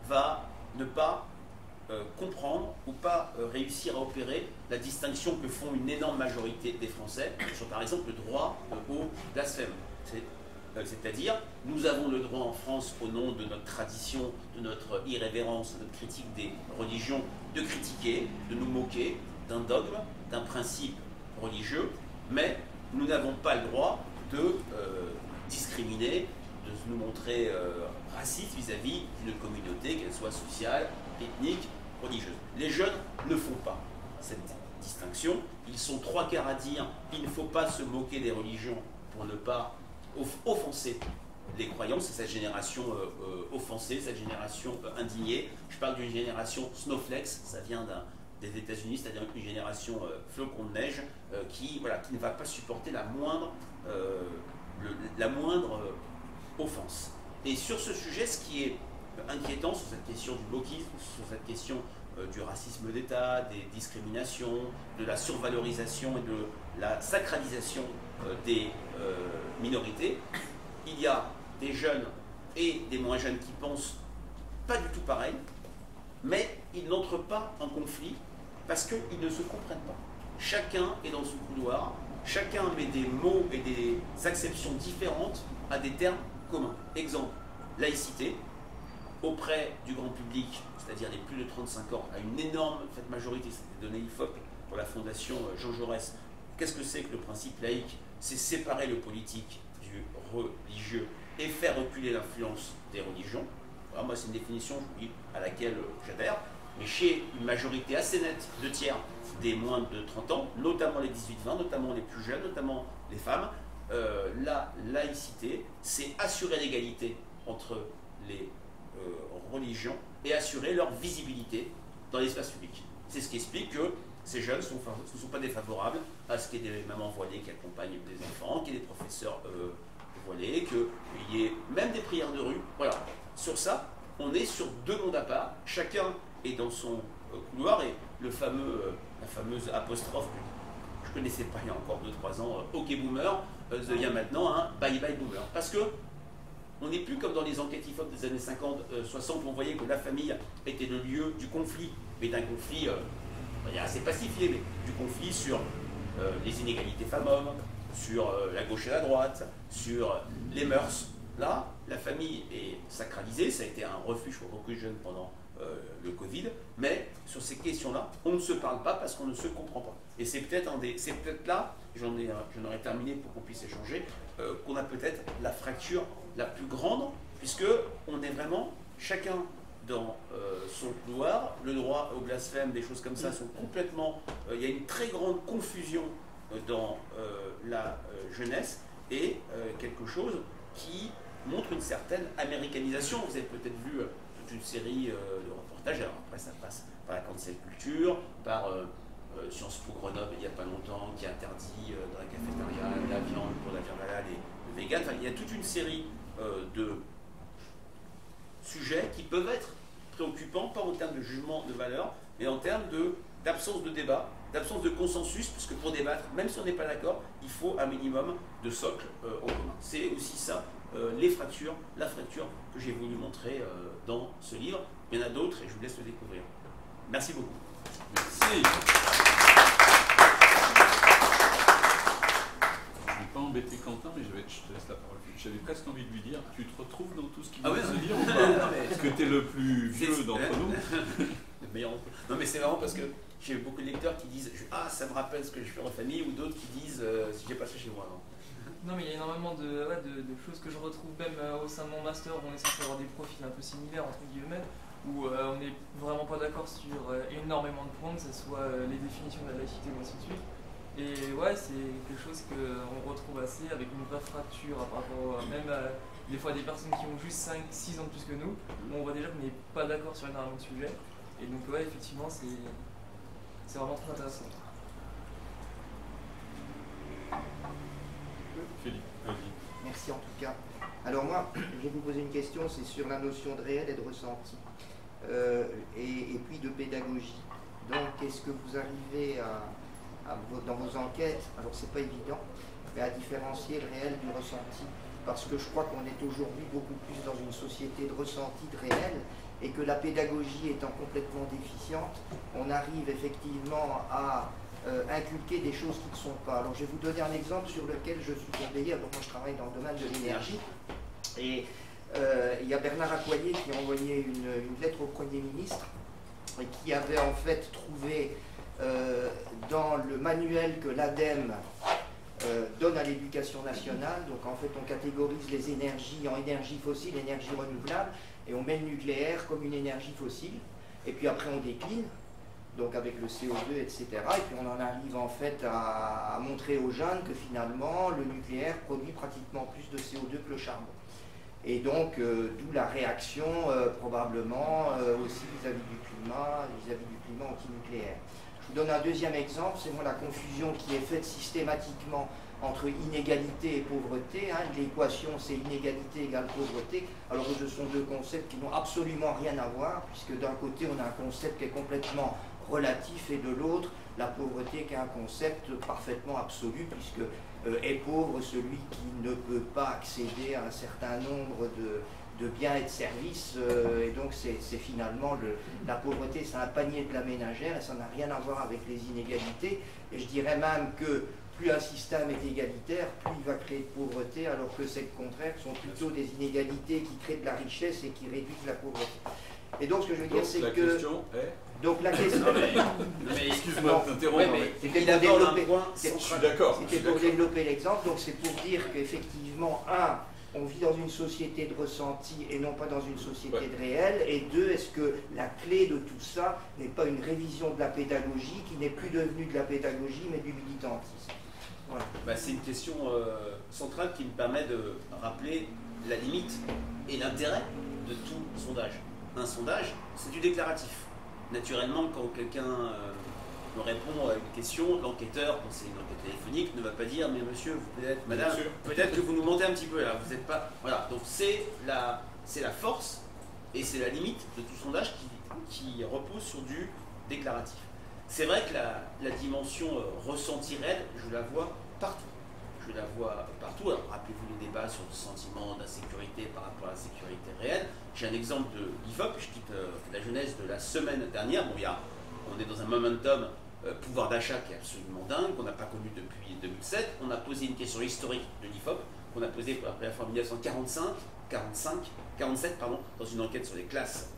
va ne pas comprendre ou pas réussir à opérer la distinction que font une énorme majorité des Français sur par exemple le droit au blasphème. C'est-à-dire, nous avons le droit en France, au nom de notre tradition, de notre irrévérence, de notre critique des religions, de critiquer, de nous moquer d'un dogme, d'un principe religieux, mais nous n'avons pas le droit de discriminer, de nous montrer raciste vis-à-vis d'une communauté, qu'elle soit sociale, ethnique, religieuse. Les jeunes ne font pas cette distinction. Ils sont trois quarts à dire qu'il ne faut pas se moquer des religions pour ne pas offenser les croyants. C'est cette génération offensée, cette génération indignée. Je parle d'une génération snowflakes, ça vient des États-Unis, c'est-à-dire une génération flocon de neige qui ne va pas supporter la moindre offense. Et sur ce sujet, ce qui est inquiétant sur cette question du wokisme, sur cette question du racisme d'État, des discriminations, de la survalorisation et de la sacralisation des minorités, il y a des jeunes et des moins jeunes qui pensent pas du tout pareil, mais ils n'entrent pas en conflit parce qu'ils ne se comprennent pas. Chacun est dans son couloir, chacun met des mots et des acceptions différentes à des termes communs. Exemple, laïcité, auprès du grand public, c'est-à-dire les plus de 35 ans, à une énorme majorité, c'est des données IFOP pour la fondation Jean Jaurès. Qu'est-ce que c'est que le principe laïque? C'est séparer le politique du religieux et faire reculer l'influence des religions. Alors moi, c'est une définition à laquelle j'adhère, mais chez une majorité assez nette, 2 tiers des moins de 30 ans, notamment les 18-20, notamment les plus jeunes, notamment les femmes, la laïcité, c'est assurer l'égalité entre les religions et assurer leur visibilité dans l'espace public. C'est ce qui explique que ces jeunes ne sont pas défavorables à ce qu'il y ait des mamans voilées qui accompagnent des enfants, qu'il y ait des professeurs voilés, qu'il y ait même des prières de rue. Voilà. Sur ça, on est sur 2 mondes à part. Chacun est dans son couloir et la fameuse apostrophe que je ne connaissais pas il y a encore 2-3 ans, OK Boomer, devient maintenant un Bye Bye Boomer. Parce que on n'est plus comme dans les enquêtes IFOP des années 50-60 où on voyait que la famille était le lieu du conflit, mais d'un conflit assez pacifié, mais du conflit sur les inégalités femmes-hommes, sur la gauche et la droite, sur les mœurs. Là, la famille est sacralisée, ça a été un refuge pour beaucoup de jeunes pendant le Covid, mais sur ces questions-là, on ne se parle pas parce qu'on ne se comprend pas. Et c'est peut-être là, j'en aurais terminé pour qu'on puisse échanger, qu'on a peut-être la fracture la plus grande, puisque on est vraiment chacun dans son couloir. Le droit au blasphème, des choses comme ça sont complètement... il y a une très grande confusion dans la jeunesse et quelque chose qui montre une certaine américanisation. Vous avez peut-être vu toute une série de reportages, alors après ça passe par la cancel culture, par Sciences Po Grenoble il n'y a pas longtemps, qui interdit dans la cafétéria la viande pour la viande halal et le vegan. Enfin, il y a toute une série de sujets qui peuvent être préoccupants, pas en termes de jugement de valeur, mais en termes d'absence de débat, d'absence de consensus, puisque pour débattre, même si on n'est pas d'accord, il faut un minimum de socle en commun. C'est aussi ça, la fracture que j'ai voulu montrer dans ce livre. Il y en a d'autres et je vous laisse le découvrir. Merci beaucoup. Merci. Je ne vais pas embêter Quentin, mais je te laisse la parole. J'avais presque envie de lui dire, tu te retrouves dans tout ce qu'il vient de se dire ou pas? Parce que tu es le plus vieux d'entre nous. Le meilleur. Non mais c'est marrant parce que j'ai beaucoup de lecteurs qui disent « Ah, ça me rappelle ce que je fais en famille » ou d'autres qui disent « Si j'ai passé chez moi avant ». Non mais il y a énormément de choses que je retrouve même au sein de mon master où on est censé avoir des profils un peu similaires entre guillemets, où on n'est vraiment pas d'accord sur énormément de points, que ce soit les définitions de la laïcité ou ainsi de suite. Et ouais, c'est quelque chose qu'on retrouve assez avec une vraie fracture par rapport même à des fois des personnes qui ont juste 5-6 ans de plus que nous, où on voit déjà qu'on n'est pas d'accord sur énormément de sujets. Et donc ouais, effectivement, c'est vraiment très intéressant. Philippe, vas-y. Merci en tout cas. Alors moi, je vais vous poser une question, c'est sur la notion de réel et de ressenti, et puis de pédagogie. Donc, est-ce que vous arrivez dans vos enquêtes, alors c'est pas évident, mais à différencier le réel du ressenti. Parce que je crois qu'on est aujourd'hui beaucoup plus dans une société de ressenti, de réel, et que la pédagogie étant complètement déficiente, on arrive effectivement à inculquer des choses qui ne sont pas. Alors je vais vous donner un exemple sur lequel je suis tombé hier. Donc moi je travaille dans le domaine de l'énergie, et il y a Bernard Accoyer qui a envoyé une lettre au Premier ministre et qui avait en fait trouvé dans le manuel que l'ADEME donne à l'éducation nationale, donc en fait on catégorise les énergies en énergie fossile, énergie renouvelable, et on met le nucléaire comme une énergie fossile, et puis après on décline, donc avec le CO2, etc. Et puis on en arrive en fait à montrer aux jeunes que finalement le nucléaire produit pratiquement plus de CO2 que le charbon. Et donc d'où la réaction probablement aussi vis-à-vis du climat anti-nucléaire. Je vous donne un deuxième exemple, c'est moi la confusion qui est faite systématiquement entre inégalité et pauvreté. L'équation c'est inégalité égale pauvreté, alors que ce sont deux concepts qui n'ont absolument rien à voir, puisque d'un côté on a un concept qui est complètement relatif et de l'autre la pauvreté qui est un concept parfaitement absolu, puisque est pauvre celui qui ne peut pas accéder à un certain nombre de biens et de services, et donc c'est finalement la pauvreté, c'est un panier de la ménagère et ça n'a rien à voir avec les inégalités. Et je dirais même que plus un système est égalitaire, plus il va créer de pauvreté, alors que c'est le contraire, ce sont plutôt des inégalités qui créent de la richesse et qui réduisent la pauvreté. Et donc ce que je veux dire, c'est que... La question est... Donc la question... mais excuse-moi de t'interrompre. C'était pour développer... Je suis d'accord. C'était pour développer l'exemple, donc c'est pour dire qu'effectivement, on vit dans une société de ressenti et non pas dans une société de réel. Et deux, est-ce que la clé de tout ça n'est pas une révision de la pédagogie qui n'est plus devenue de la pédagogie mais du militantisme? Voilà. C'est une question centrale qui me permet de rappeler la limite et l'intérêt de tout sondage. Un sondage, c'est du déclaratif. Naturellement, quand quelqu'un me répond à une question, l'enquêteur, quand c'est une enquête téléphonique, ne va pas dire « Mais monsieur, peut-être, madame, peut-être que vous nous mentez un petit peu là, vous n'êtes pas... » Voilà, donc c'est la force et c'est la limite de tout sondage qui repose sur du déclaratif. C'est vrai que la dimension ressenti réel, je la vois partout. Je la vois partout. Alors, rappelez-vous les débats sur le sentiment d'insécurité par rapport à la sécurité réelle. J'ai un exemple de l'IFOP, je quitte la jeunesse de la semaine dernière. Bon, on est dans un momentum pouvoir d'achat qui est absolument dingue, qu'on n'a pas connu depuis 2007. On a posé une question historique de l'IFOP, qu'on a posée pour la première fois en 1947, dans une enquête sur les classes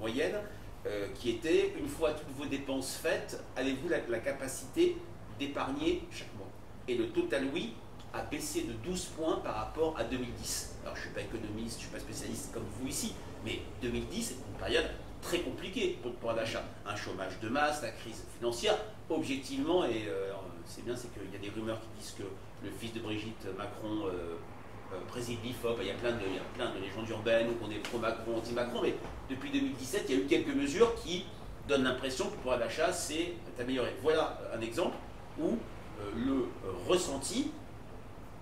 moyennes, qui était, une fois toutes vos dépenses faites, avez-vous la capacité d'épargner chaque mois? Et le total oui a baissé de 12 points par rapport à 2010. Alors je ne suis pas économiste, je ne suis pas spécialiste comme vous ici, mais 2010 c'est une période très compliquée pour le pouvoir d'achat. Un chômage de masse, la crise financière, objectivement, et c'est bien, c'est qu'il y a des rumeurs qui disent que le fils de Brigitte Macron préside l'IFOP, il y a plein de légendes urbaines, ou qu'on est pro-Macron, anti-Macron, mais depuis 2017, il y a eu quelques mesures qui donnent l'impression que le pouvoir d'achat s'est amélioré. Voilà un exemple où le ressenti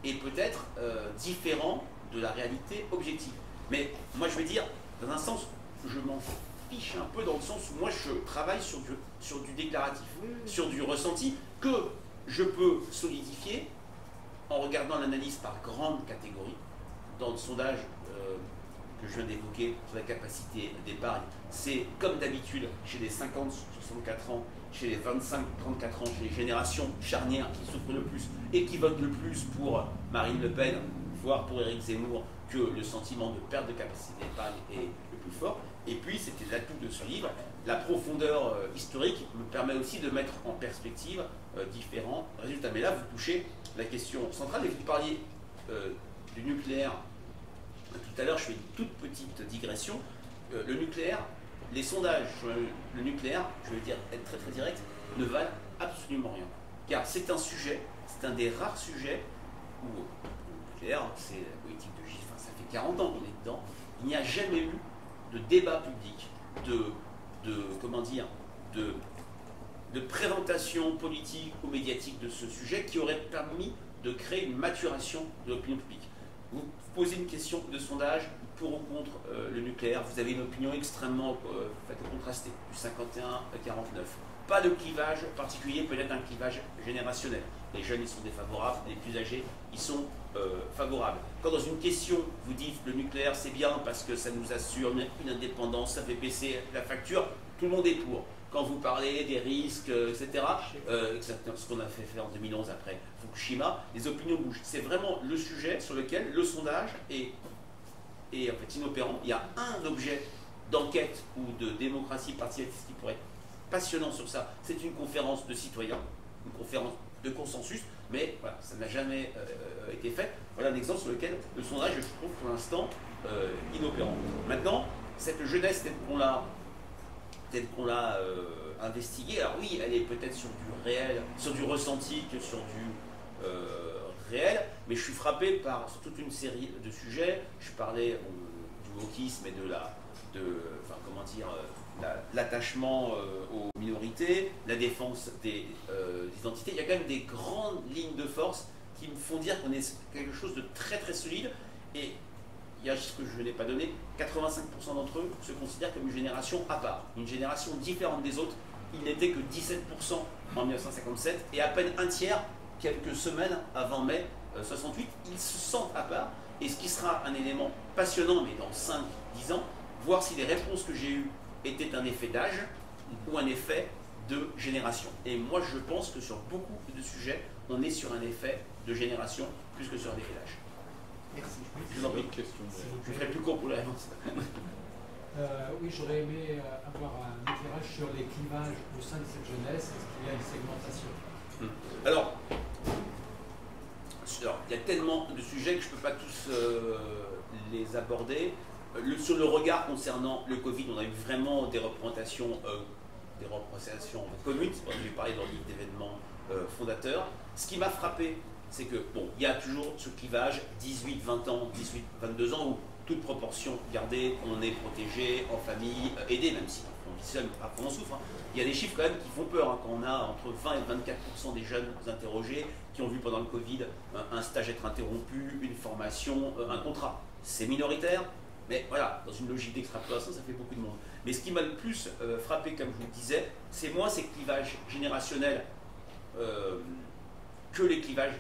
est peut-être différent de la réalité objective. Mais moi je vais dire, dans un sens, je m'en fiche un peu dans le sens où moi je travaille sur du déclaratif, sur du ressenti que je peux solidifier en regardant l'analyse par grande catégorie. Dans le sondage que je viens d'évoquer sur la capacité d'épargne, c'est comme d'habitude chez les 50-64 ans, chez les 25-34 ans, chez les générations charnières qui souffrent le plus et qui votent le plus pour Marine Le Pen, voire pour Éric Zemmour, que le sentiment de perte de capacité d'épargne est le plus fort. Et puis, c'était l'atout de ce livre. La profondeur historique me permet aussi de mettre en perspective différents résultats. Mais là, vous touchez la question centrale. Et vous parliez du nucléaire. Tout à l'heure, je fais une toute petite digression. Le nucléaire, les sondages sur le nucléaire, je vais dire être très très direct, ne valent absolument rien. Car c'est un sujet, c'est un des rares sujets où le nucléaire, c'est la politique de Gilles, ça fait 40 ans qu'on est dedans, il n'y a jamais eu de débat public, de présentation politique ou médiatique de ce sujet qui aurait permis de créer une maturation de l'opinion publique. Vous posez une question de sondage pour ou contre le nucléaire, vous avez une opinion extrêmement contrastée, du 51 à 49. pas de clivage particulier, peut-être un clivage générationnel. Les jeunes, ils sont défavorables, les plus âgés, ils sont favorables. Quand dans une question, vous dites le nucléaire c'est bien parce que ça nous assure une indépendance, ça fait baisser la facture, tout le monde est pour. Quand vous parlez des risques, etc., ce qu'on a fait faire en 2011 après Fukushima, les opinions bougent. C'est vraiment le sujet sur lequel le sondage est en fait inopérant. Il y a un objet d'enquête ou de démocratie participative qui pourrait être passionnant sur ça. C'est une conférence de citoyens, une conférence de consensus, mais voilà, ça n'a jamais été fait. Voilà un exemple sur lequel le sondage, je trouve pour l'instant inopérant. Maintenant, cette jeunesse telle qu'on l'a investiguée, alors oui, elle est peut-être sur du réel, sur du ressenti que sur du réel, mais je suis frappé par toute une série de sujets. Je parlais du wokisme et l'attachement aux minorités, la défense des identités. Il y a quand même des grandes lignes de force qui me font dire qu'on est quelque chose de très très solide. Et il y a ce que je n'ai pas donné, 85% d'entre eux se considèrent comme une génération à part, une génération différente des autres. Il n'était que 17% en 1957 et à peine un tiers quelques semaines avant mai 68. Ils se sentent à part. Et ce qui sera un élément passionnant, mais dans 5-10 ans, voir si les réponses que j'ai eues étaient un effet d'âge ou un effet de génération. Et moi, je pense que sur beaucoup de sujets, on est sur un effet de génération plus que sur un effet d'âge. Merci. Je vous en prie. Je ferai plus court pour la réponse. Oui, j'aurais aimé avoir un éclairage sur les clivages au sein de cette jeunesse. Est-ce qu'il y a une segmentation? Alors, il y a tellement de sujets que je ne peux pas tous les aborder. Sur le regard concernant le Covid, on a eu vraiment des représentations communes. J'ai parlé dans le livre d'événements fondateurs. Ce qui m'a frappé, c'est que, bon, il y a toujours ce clivage 18-20 ans, 18-22 ans, où toute proportion gardée, on est protégé, en famille, aidé, même si on vit seul, parfois on souffre. Il y a des chiffres quand même qui font peur, quand on a entre 20 et 24% des jeunes interrogés qui ont vu pendant le Covid un stage être interrompu, une formation, un contrat. C'est minoritaire, mais voilà, dans une logique d'extrapolation, ça fait beaucoup de monde. Mais ce qui m'a le plus frappé, comme je vous le disais, c'est moins ces clivages générationnels que les clivages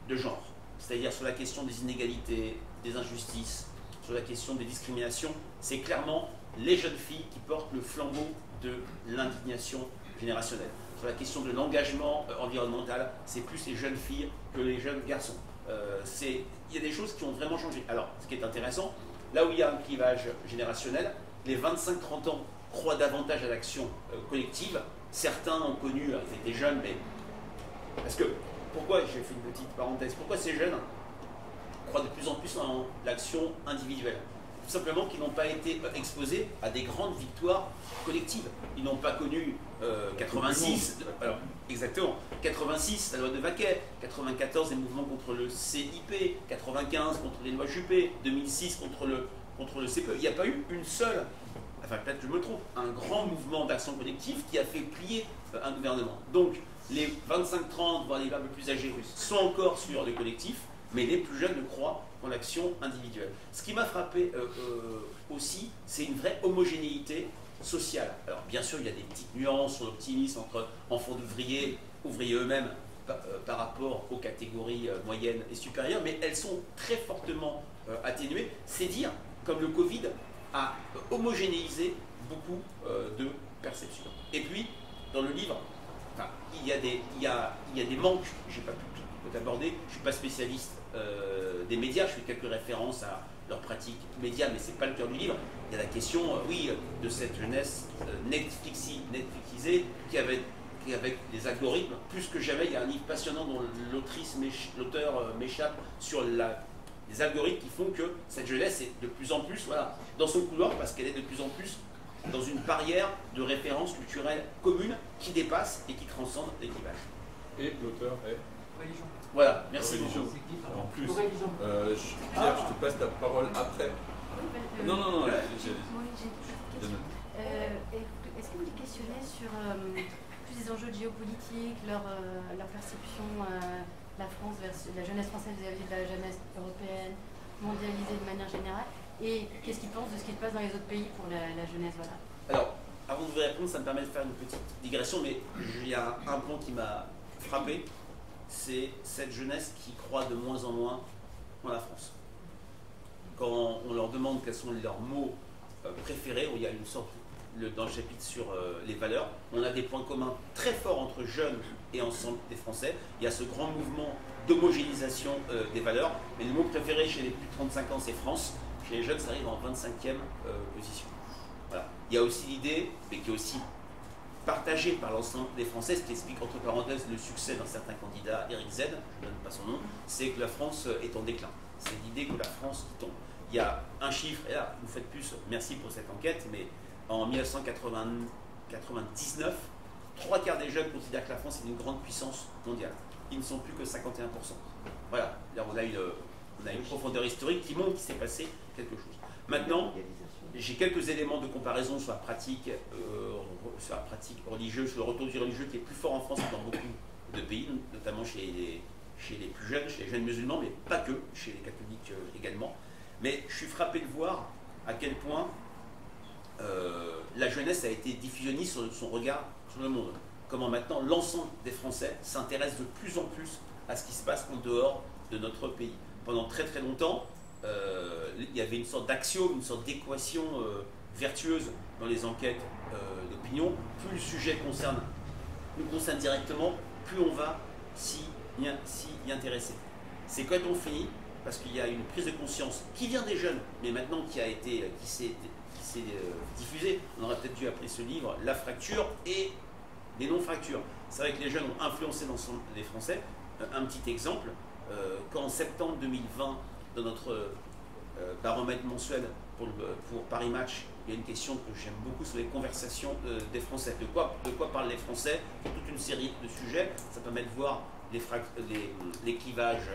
de genre. C'est-à-dire sur la question des inégalités, des injustices, sur la question des discriminations, c'est clairement les jeunes filles qui portent le flambeau de l'indignation générationnelle. Sur la question de l'engagement environnemental, c'est plus les jeunes filles que les jeunes garçons. Il y a des choses qui ont vraiment changé. Alors, ce qui est intéressant, là où il y a un clivage générationnel, les 25-30 ans croient davantage à l'action collective. Certains ont connu, ils étaient jeunes, mais... Parce que, pourquoi, j'ai fait une petite parenthèse, pourquoi ces jeunes croient de plus en plus en l'action individuelle? Tout simplement qu'ils n'ont pas été exposés à des grandes victoires collectives. Ils n'ont pas connu 86, alors exactement, 86, la loi de Vaquet, 94, les mouvements contre le CIP, 95 contre les lois Juppé, 2006 contre le CPE. Il n'y a pas eu une seule, enfin peut-être que je me trompe, un grand mouvement d'action collective qui a fait plier un gouvernement. Donc les 25-30, voire les un peu plus âgés sont encore sur le collectif, mais les plus jeunes ne croient qu'en l'action individuelle. Ce qui m'a frappé aussi, c'est une vraie homogénéité sociale. Alors bien sûr, il y a des petites nuances sur l'optimisme entre enfants d'ouvriers, ouvriers eux-mêmes, par rapport aux catégories moyennes et supérieures, mais elles sont très fortement atténuées. C'est dire, comme le Covid a homogénéisé beaucoup de perceptions. Et puis, dans le livre, il y a des manques, je n'ai pas pu tout aborder, je ne suis pas spécialiste des médias, je fais quelques références à leurs pratiques médias, mais ce n'est pas le cœur du livre. Il y a la question, de cette jeunesse Netflixisée qui avec des algorithmes, plus que jamais, il y a un livre passionnant dont l'auteur m'échappe sur les algorithmes qui font que cette jeunesse est de plus en plus dans son couloir parce qu'elle est de plus en plus dans une barrière de référence culturelle commune qui dépasse et qui transcende les clivages. Et l'auteur est Religion. Voilà, merci Religion. beaucoup. En plus, Religion. Pierre, je te passe la parole après. Non, Oui, j'ai une question. Est-ce que vous les questionnez sur plus des enjeux géopolitiques, leur perception, la France versus la jeunesse française vis-à-vis de la jeunesse européenne, mondialisée de manière générale, et qu'est-ce qu'ils pensent de ce qui se passe dans les autres pays pour la jeunesse, voilà. Alors, avant de vous répondre, ça me permet de faire une petite digression, mais il y a un point qui m'a frappé, c'est cette jeunesse qui croit de moins en moins en la France. Quand on leur demande quels sont leurs mots préférés, où il y a une sorte, dans le chapitre sur les valeurs, on a des points communs très forts entre jeunes et ensemble des Français. Il y a ce grand mouvement d'homogénéisation des valeurs, mais le mot préféré chez les plus de 35 ans, c'est France. Chez les jeunes, ça arrive en 25e position. Voilà. Il y a aussi l'idée, mais qui est aussi partagée par l'ensemble des Français, ce qui explique entre parenthèses le succès d'un certain candidat, Éric Z, je ne donne pas son nom, c'est que la France est en déclin. C'est l'idée que la France tombe. Il y a un chiffre, et là, vous faites plus, merci pour cette enquête, mais en 1999, 3/4 des jeunes considèrent que la France est une grande puissance mondiale. Ils ne sont plus que 51%. Voilà, là on a une profondeur historique qui montre qu'il s'est passé quelque chose. Maintenant, j'ai quelques éléments de comparaison sur la pratique religieuse, sur le retour du religieux qui est plus fort en France que dans beaucoup de pays, notamment chez les plus jeunes, chez les jeunes musulmans, mais pas que, chez les catholiques également. Mais je suis frappé de voir à quel point la jeunesse a été diffusionniste sur son regard sur le monde. Comment maintenant l'ensemble des Français s'intéressent de plus en plus à ce qui se passe en dehors de notre pays. Pendant très très longtemps, il y avait une sorte d'axiome, une sorte d'équation vertueuse dans les enquêtes d'opinion. Plus le sujet nous concerne directement, plus on va s'y intéresser. C'est quand on finit, parce qu'il y a une prise de conscience qui vient des jeunes, mais maintenant qui s'est diffusée. On aurait peut-être dû appeler ce livre « La fracture » et les non-fractures. C'est vrai que les jeunes ont influencé l'ensemble des Français. Un petit exemple, quand en septembre 2020, dans notre baromètre mensuel pour Paris Match, il y a une question que j'aime beaucoup sur les conversations des Français. De quoi parlent les Français? Pour toute une série de sujets. Ça permet de voir les clivages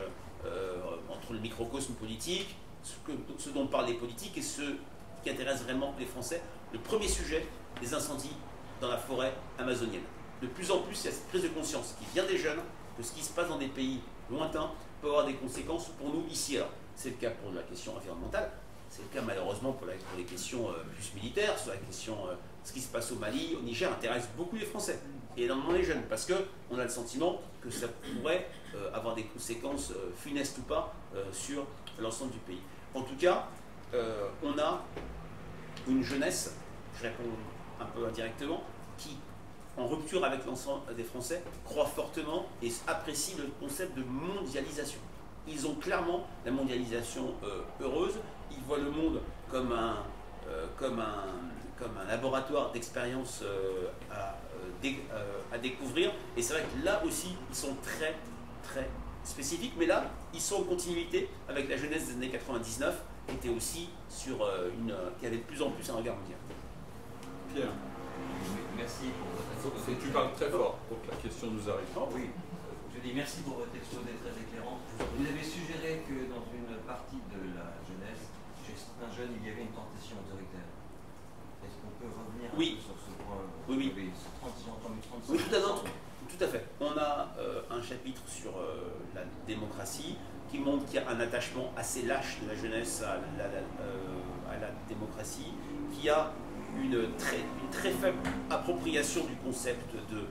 entre le microcosme politique, ce dont parlent les politiques et ce qui intéresse vraiment les Français. Le premier sujet, les incendies dans la forêt amazonienne. De plus en plus, il y a cette prise de conscience qui vient des jeunes que ce qui se passe dans des pays lointains peut avoir des conséquences pour nous ici. Alors, c'est le cas pour la question environnementale, c'est le cas malheureusement pour les questions plus militaires, sur la question ce qui se passe au Mali, au Niger, intéresse beaucoup les Français, et énormément les jeunes, parce qu'on a le sentiment que ça pourrait avoir des conséquences funestes ou pas sur l'ensemble du pays. En tout cas, on a une jeunesse, je réponds un peu indirectement, qui, en rupture avec l'ensemble des Français, croit fortement et apprécie le concept de mondialisation. Ils ont clairement la mondialisation heureuse, ils voient le monde comme un laboratoire d'expérience à découvrir, et c'est vrai que là aussi, ils sont très, très spécifiques, mais là, ils sont en continuité avec la jeunesse des années 99, qui était aussi qui avait de plus en plus un regard mondial. Pierre. Merci pour votre exposé. Tu parles très fort pour que la question nous arrive. Oh, oui, je dis merci pour votre exposé très éclairant. Vous avez suggéré que dans une partie de la jeunesse, chez certains jeunes, il y avait une tentation autoritaire. Est-ce qu'on peut revenir un peu sur ce point? Oui. J'ai entendu 35%. Oui, tout à fait. On a un chapitre sur la démocratie qui montre qu'il y a un attachement assez lâche de la jeunesse à la démocratie, qui a une très faible appropriation du concept de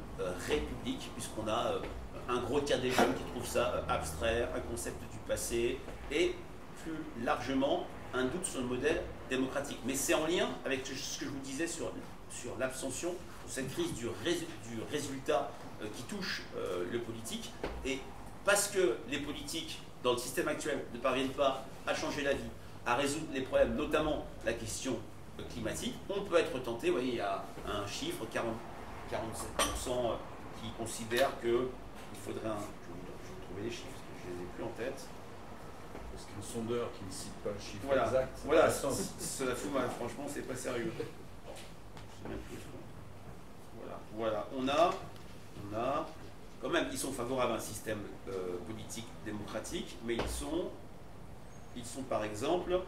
république, puisqu'on a un gros tiers des jeunes qui trouvent ça abstrait, un concept du passé, et plus largement un doute sur le modèle démocratique. Mais c'est en lien avec ce que je vous disais sur l'abstention, sur cette crise du résultat qui touche le politique, et parce que les politiques, dans le système actuel, ne parviennent pas à changer la vie, à résoudre les problèmes, notamment la question climatique, on peut être tenté. Vous voyez, il y a un chiffre, 47% qui considèrent qu'il faudrait je vais vous trouver les chiffres, parce que je ne les ai plus en tête. Parce qu'un sondeur qui ne cite pas le chiffre Voilà, exact, voilà, cela fout mal, franchement, c'est pas sérieux. Je sais même plus. Voilà, on a quand même, ils sont favorables à un système politique démocratique, mais ils sont par exemple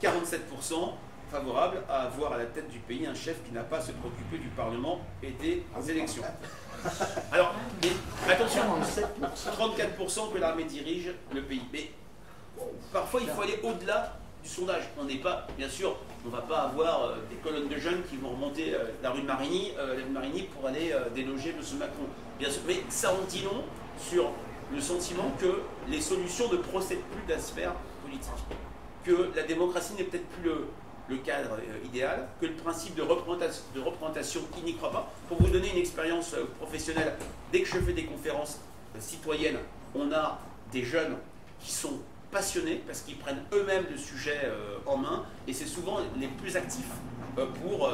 47% favorables à avoir à la tête du pays un chef qui n'a pas à se préoccuper du Parlement et des élections. Alors, attention, 34% que l'armée dirige le pays. Mais parfois, il faut aller au-delà du sondage. On n'est pas, bien sûr, on ne va pas avoir des colonnes de jeunes qui vont remonter la rue de Marigny pour aller déloger M. Macron. Bien sûr, mais ça en dit long sur le sentiment que les solutions ne procèdent plus de la sphère politique, que la démocratie n'est peut-être plus le cadre idéal, que le principe de représentation, il n'y croit pas. Pour vous donner une expérience professionnelle, dès que je fais des conférences citoyennes, on a des jeunes qui sont passionnés parce qu'ils prennent eux-mêmes le sujet en main, et c'est souvent les plus actifs pour,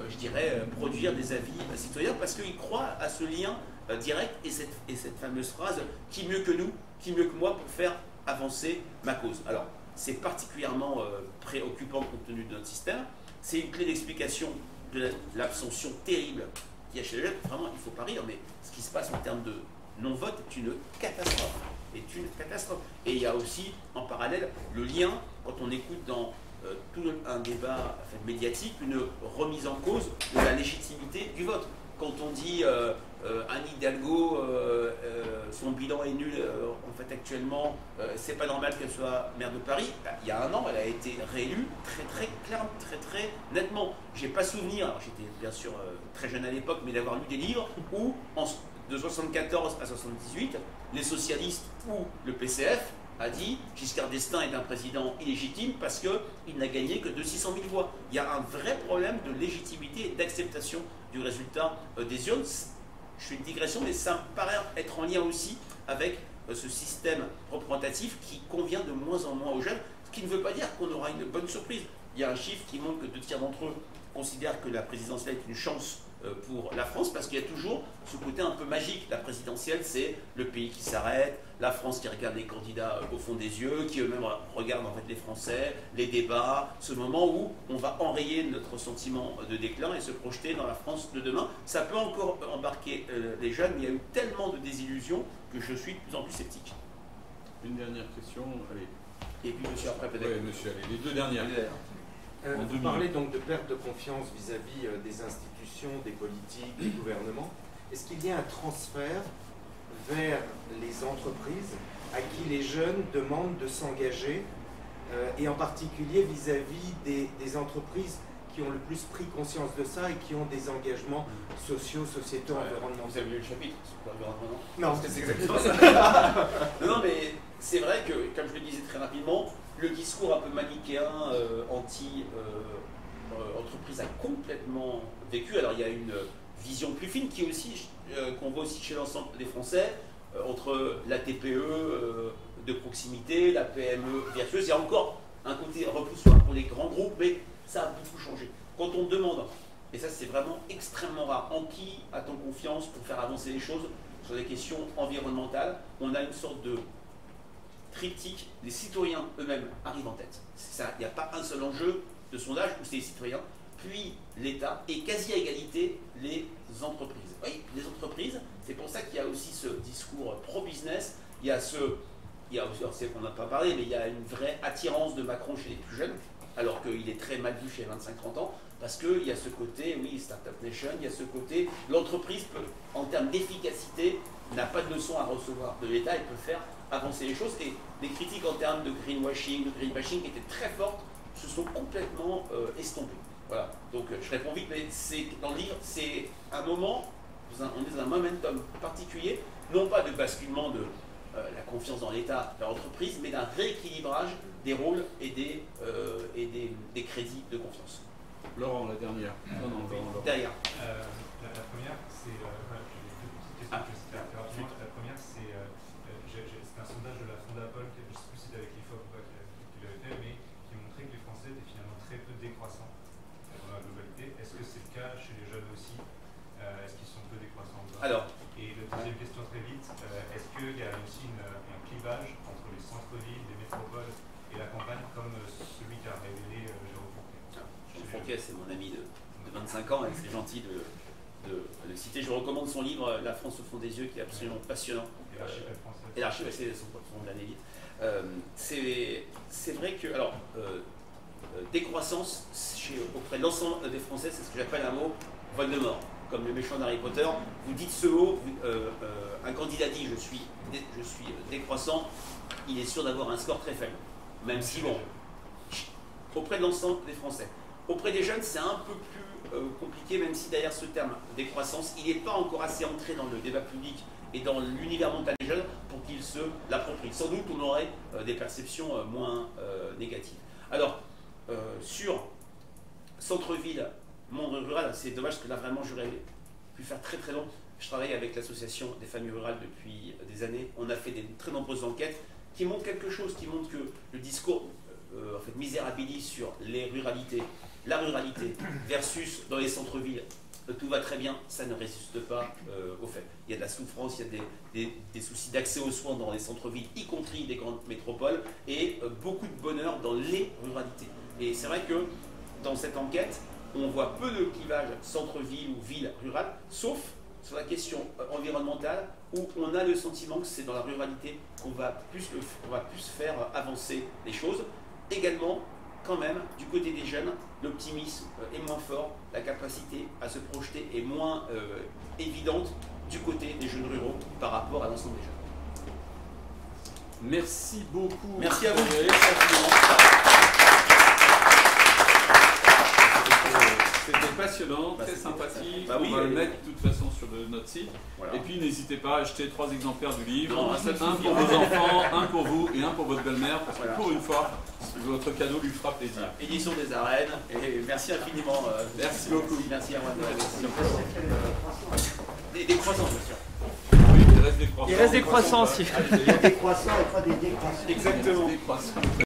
je dirais, produire des avis citoyens, parce qu'ils croient à ce lien direct et cette fameuse phrase « qui mieux que nous, qui mieux que moi pour faire avancer ma cause ». Alors, c'est particulièrement préoccupant compte tenu de notre système. C'est une clé d'explication de l'abstention terrible qu'il y a chez les jeunes. Vraiment, il ne faut pas rire, mais ce qui se passe en termes de non-vote est une catastrophe. Et il y a aussi, en parallèle, le lien, quand on écoute dans tout un débat médiatique, une remise en cause de la légitimité du vote. Quand on dit Anne Hidalgo, son bilan est nul, en fait actuellement, c'est pas normal qu'elle soit maire de Paris, il y a un an, elle a été réélue très clairement, très nettement. J'ai pas souvenir, alors j'étais bien sûr très jeune à l'époque, mais d'avoir lu des livres où, de 74 à 78, les socialistes ou le PCF a dit Giscard d'Estaing est un président illégitime parce qu'il n'a gagné que de 600 000 voix. Il y a un vrai problème de légitimité et d'acceptation du résultat des urnes. Je fais une digression, mais ça me paraît être en lien aussi avec ce système représentatif qui convient de moins en moins aux jeunes, ce qui ne veut pas dire qu'on aura une bonne surprise. Il y a un chiffre qui montre que 2 tiers d'entre eux considèrent que la présidentielle est une chance pour la France, parce qu'il y a toujours ce côté un peu magique. La présidentielle, c'est le pays qui s'arrête, la France qui regarde les candidats au fond des yeux, qui eux-mêmes regardent en fait les Français, les débats, ce moment où on va enrayer notre sentiment de déclin et se projeter dans la France de demain. Ça peut encore embarquer les jeunes, mais il y a eu tellement de désillusions que je suis de plus en plus sceptique. Une dernière question, allez. Et puis monsieur après peut-être. Oui, monsieur, allez, les 2 dernières. Vous parlez donc de perte de confiance vis-à-vis des institutions, des politiques, des gouvernements. Est-ce qu'il y a un transfert vers les entreprises à qui les jeunes demandent de s'engager, et en particulier vis-à-vis des entreprises qui ont le plus pris conscience de ça et qui ont des engagements sociaux, sociétaux, environnementaux? Vous avez lu le chapitre sur l'environnement? Non, c'est exactement ça. Non, mais c'est vrai que, comme je le disais très rapidement, le discours un peu manichéen, anti-entreprise a complètement vécu. Alors il y a une vision plus fine qui est aussi, qu'on voit aussi chez l'ensemble des Français, entre la TPE de proximité, la PME vertueuse. Il y a encore un côté repoussoir pour les grands groupes, mais ça a beaucoup changé. Quand on demande, et ça c'est vraiment extrêmement rare, en qui a-t-on confiance pour faire avancer les choses sur des questions environnementales, on a une sorte de triptyque, les citoyens eux-mêmes arrivent en tête. Il n'y a pas un seul enjeu de sondage où c'est les citoyens, puis l'État, et quasi à égalité les entreprises. Oui, les entreprises, c'est pour ça qu'il y a aussi ce discours pro-business, il y a aussi, c'est qu'on n'a pas parlé, mais il y a une vraie attirance de Macron chez les plus jeunes, alors qu'il est très mal vu chez les 25-30 ans, parce qu'il y a ce côté, oui, Startup Nation, il y a ce côté, l'entreprise peut, en termes d'efficacité, n'a pas de leçon à recevoir de l'État, elle peut faire avancer les choses, et les critiques en termes de greenwashing, de greenbashing qui étaient très fortes, se sont complètement estompées. Voilà, donc je réponds vite, mais dans le livre, c'est un moment, on est dans un momentum particulier, non pas de basculement de la confiance dans l'État, dans l'entreprise, mais d'un rééquilibrage des rôles et des crédits de confiance. Laurent, la dernière. Non, Laurent. Derrière. La première, c'est... j'ai 2 petites questions que je cite rapidement. La première, c'est un sondage de la Fondapol, je ne sais plus si c'était avec l'IFOP ou pas qui l'avait fait, mais qui montrait que les Français étaient finalement très peu décroissants dans la globalité. Est-ce que c'est le cas chez les jeunes aussi? Est-ce qu'ils sont peu décroissants? Alors. Et la deuxième question très vite, est-ce qu'il y a aussi un clivage entre les centres-villes, les métropoles et la campagne, comme celui qu'a révélé Jérôme Fourquet? Jérôme Fourquet, c'est mon ami de 25 ans, et c'est gentil de le citer. Je recommande son livre « La France au fond des yeux », qui est absolument passionnant. Et l'archive, c'est son nom de l'année vite. C'est vrai que, alors, décroissance auprès de l'ensemble des Français, c'est ce que j'appelle un mot Voldemort. Comme le méchant d'Harry Potter, vous dites ce mot, un candidat dit je suis décroissant, il est sûr d'avoir un score très faible. Même si, bon, auprès de l'ensemble des Français. Auprès des jeunes, c'est un peu plus compliqué, même si derrière ce terme décroissance, il n'est pas encore assez entré dans le débat public et dans l'univers mental des jeunes pour qu'ils se l'approprient. Sans doute, on aurait des perceptions moins négatives. Alors, sur centre-ville, monde rural, c'est dommage parce que là, vraiment, j'aurais pu faire très très long. Je travaille avec l'association des familles rurales depuis des années. On a fait des très nombreuses enquêtes qui montrent quelque chose, qui montrent que le discours en fait, misérabilise sur les ruralités, la ruralité versus dans les centres-villes, tout va très bien, ça ne résiste pas au fait. Il y a de la souffrance, il y a des soucis d'accès aux soins dans les centres-villes, y compris des grandes métropoles, et beaucoup de bonheur dans les ruralités. Et c'est vrai que dans cette enquête, on voit peu de clivage centre-ville ou ville rurale, sauf sur la question environnementale, où on a le sentiment que c'est dans la ruralité qu'on va plus faire avancer les choses. Également, quand même, du côté des jeunes, l'optimisme est moins fort, la capacité à se projeter est moins évidente du côté des jeunes ruraux par rapport à l'ensemble des jeunes. Merci beaucoup. Merci à vous. C'était passionnant, très sympathique. Bah oui, on va le mettre de toute façon sur notre site. Voilà. Et puis n'hésitez pas à acheter 3 exemplaires du livre. Non, un pour vos enfants, un pour vous et un pour votre belle-mère. Parce que pour une fois, votre cadeau lui fera plaisir. Édition des arènes. Et merci infiniment. Merci beaucoup. Merci à moi de des croissants, bien sûr. Oui, il reste des croissants. Il reste des croissants aussi. Il y a des croissants et pas des décroissants. Exactement. Des croissants.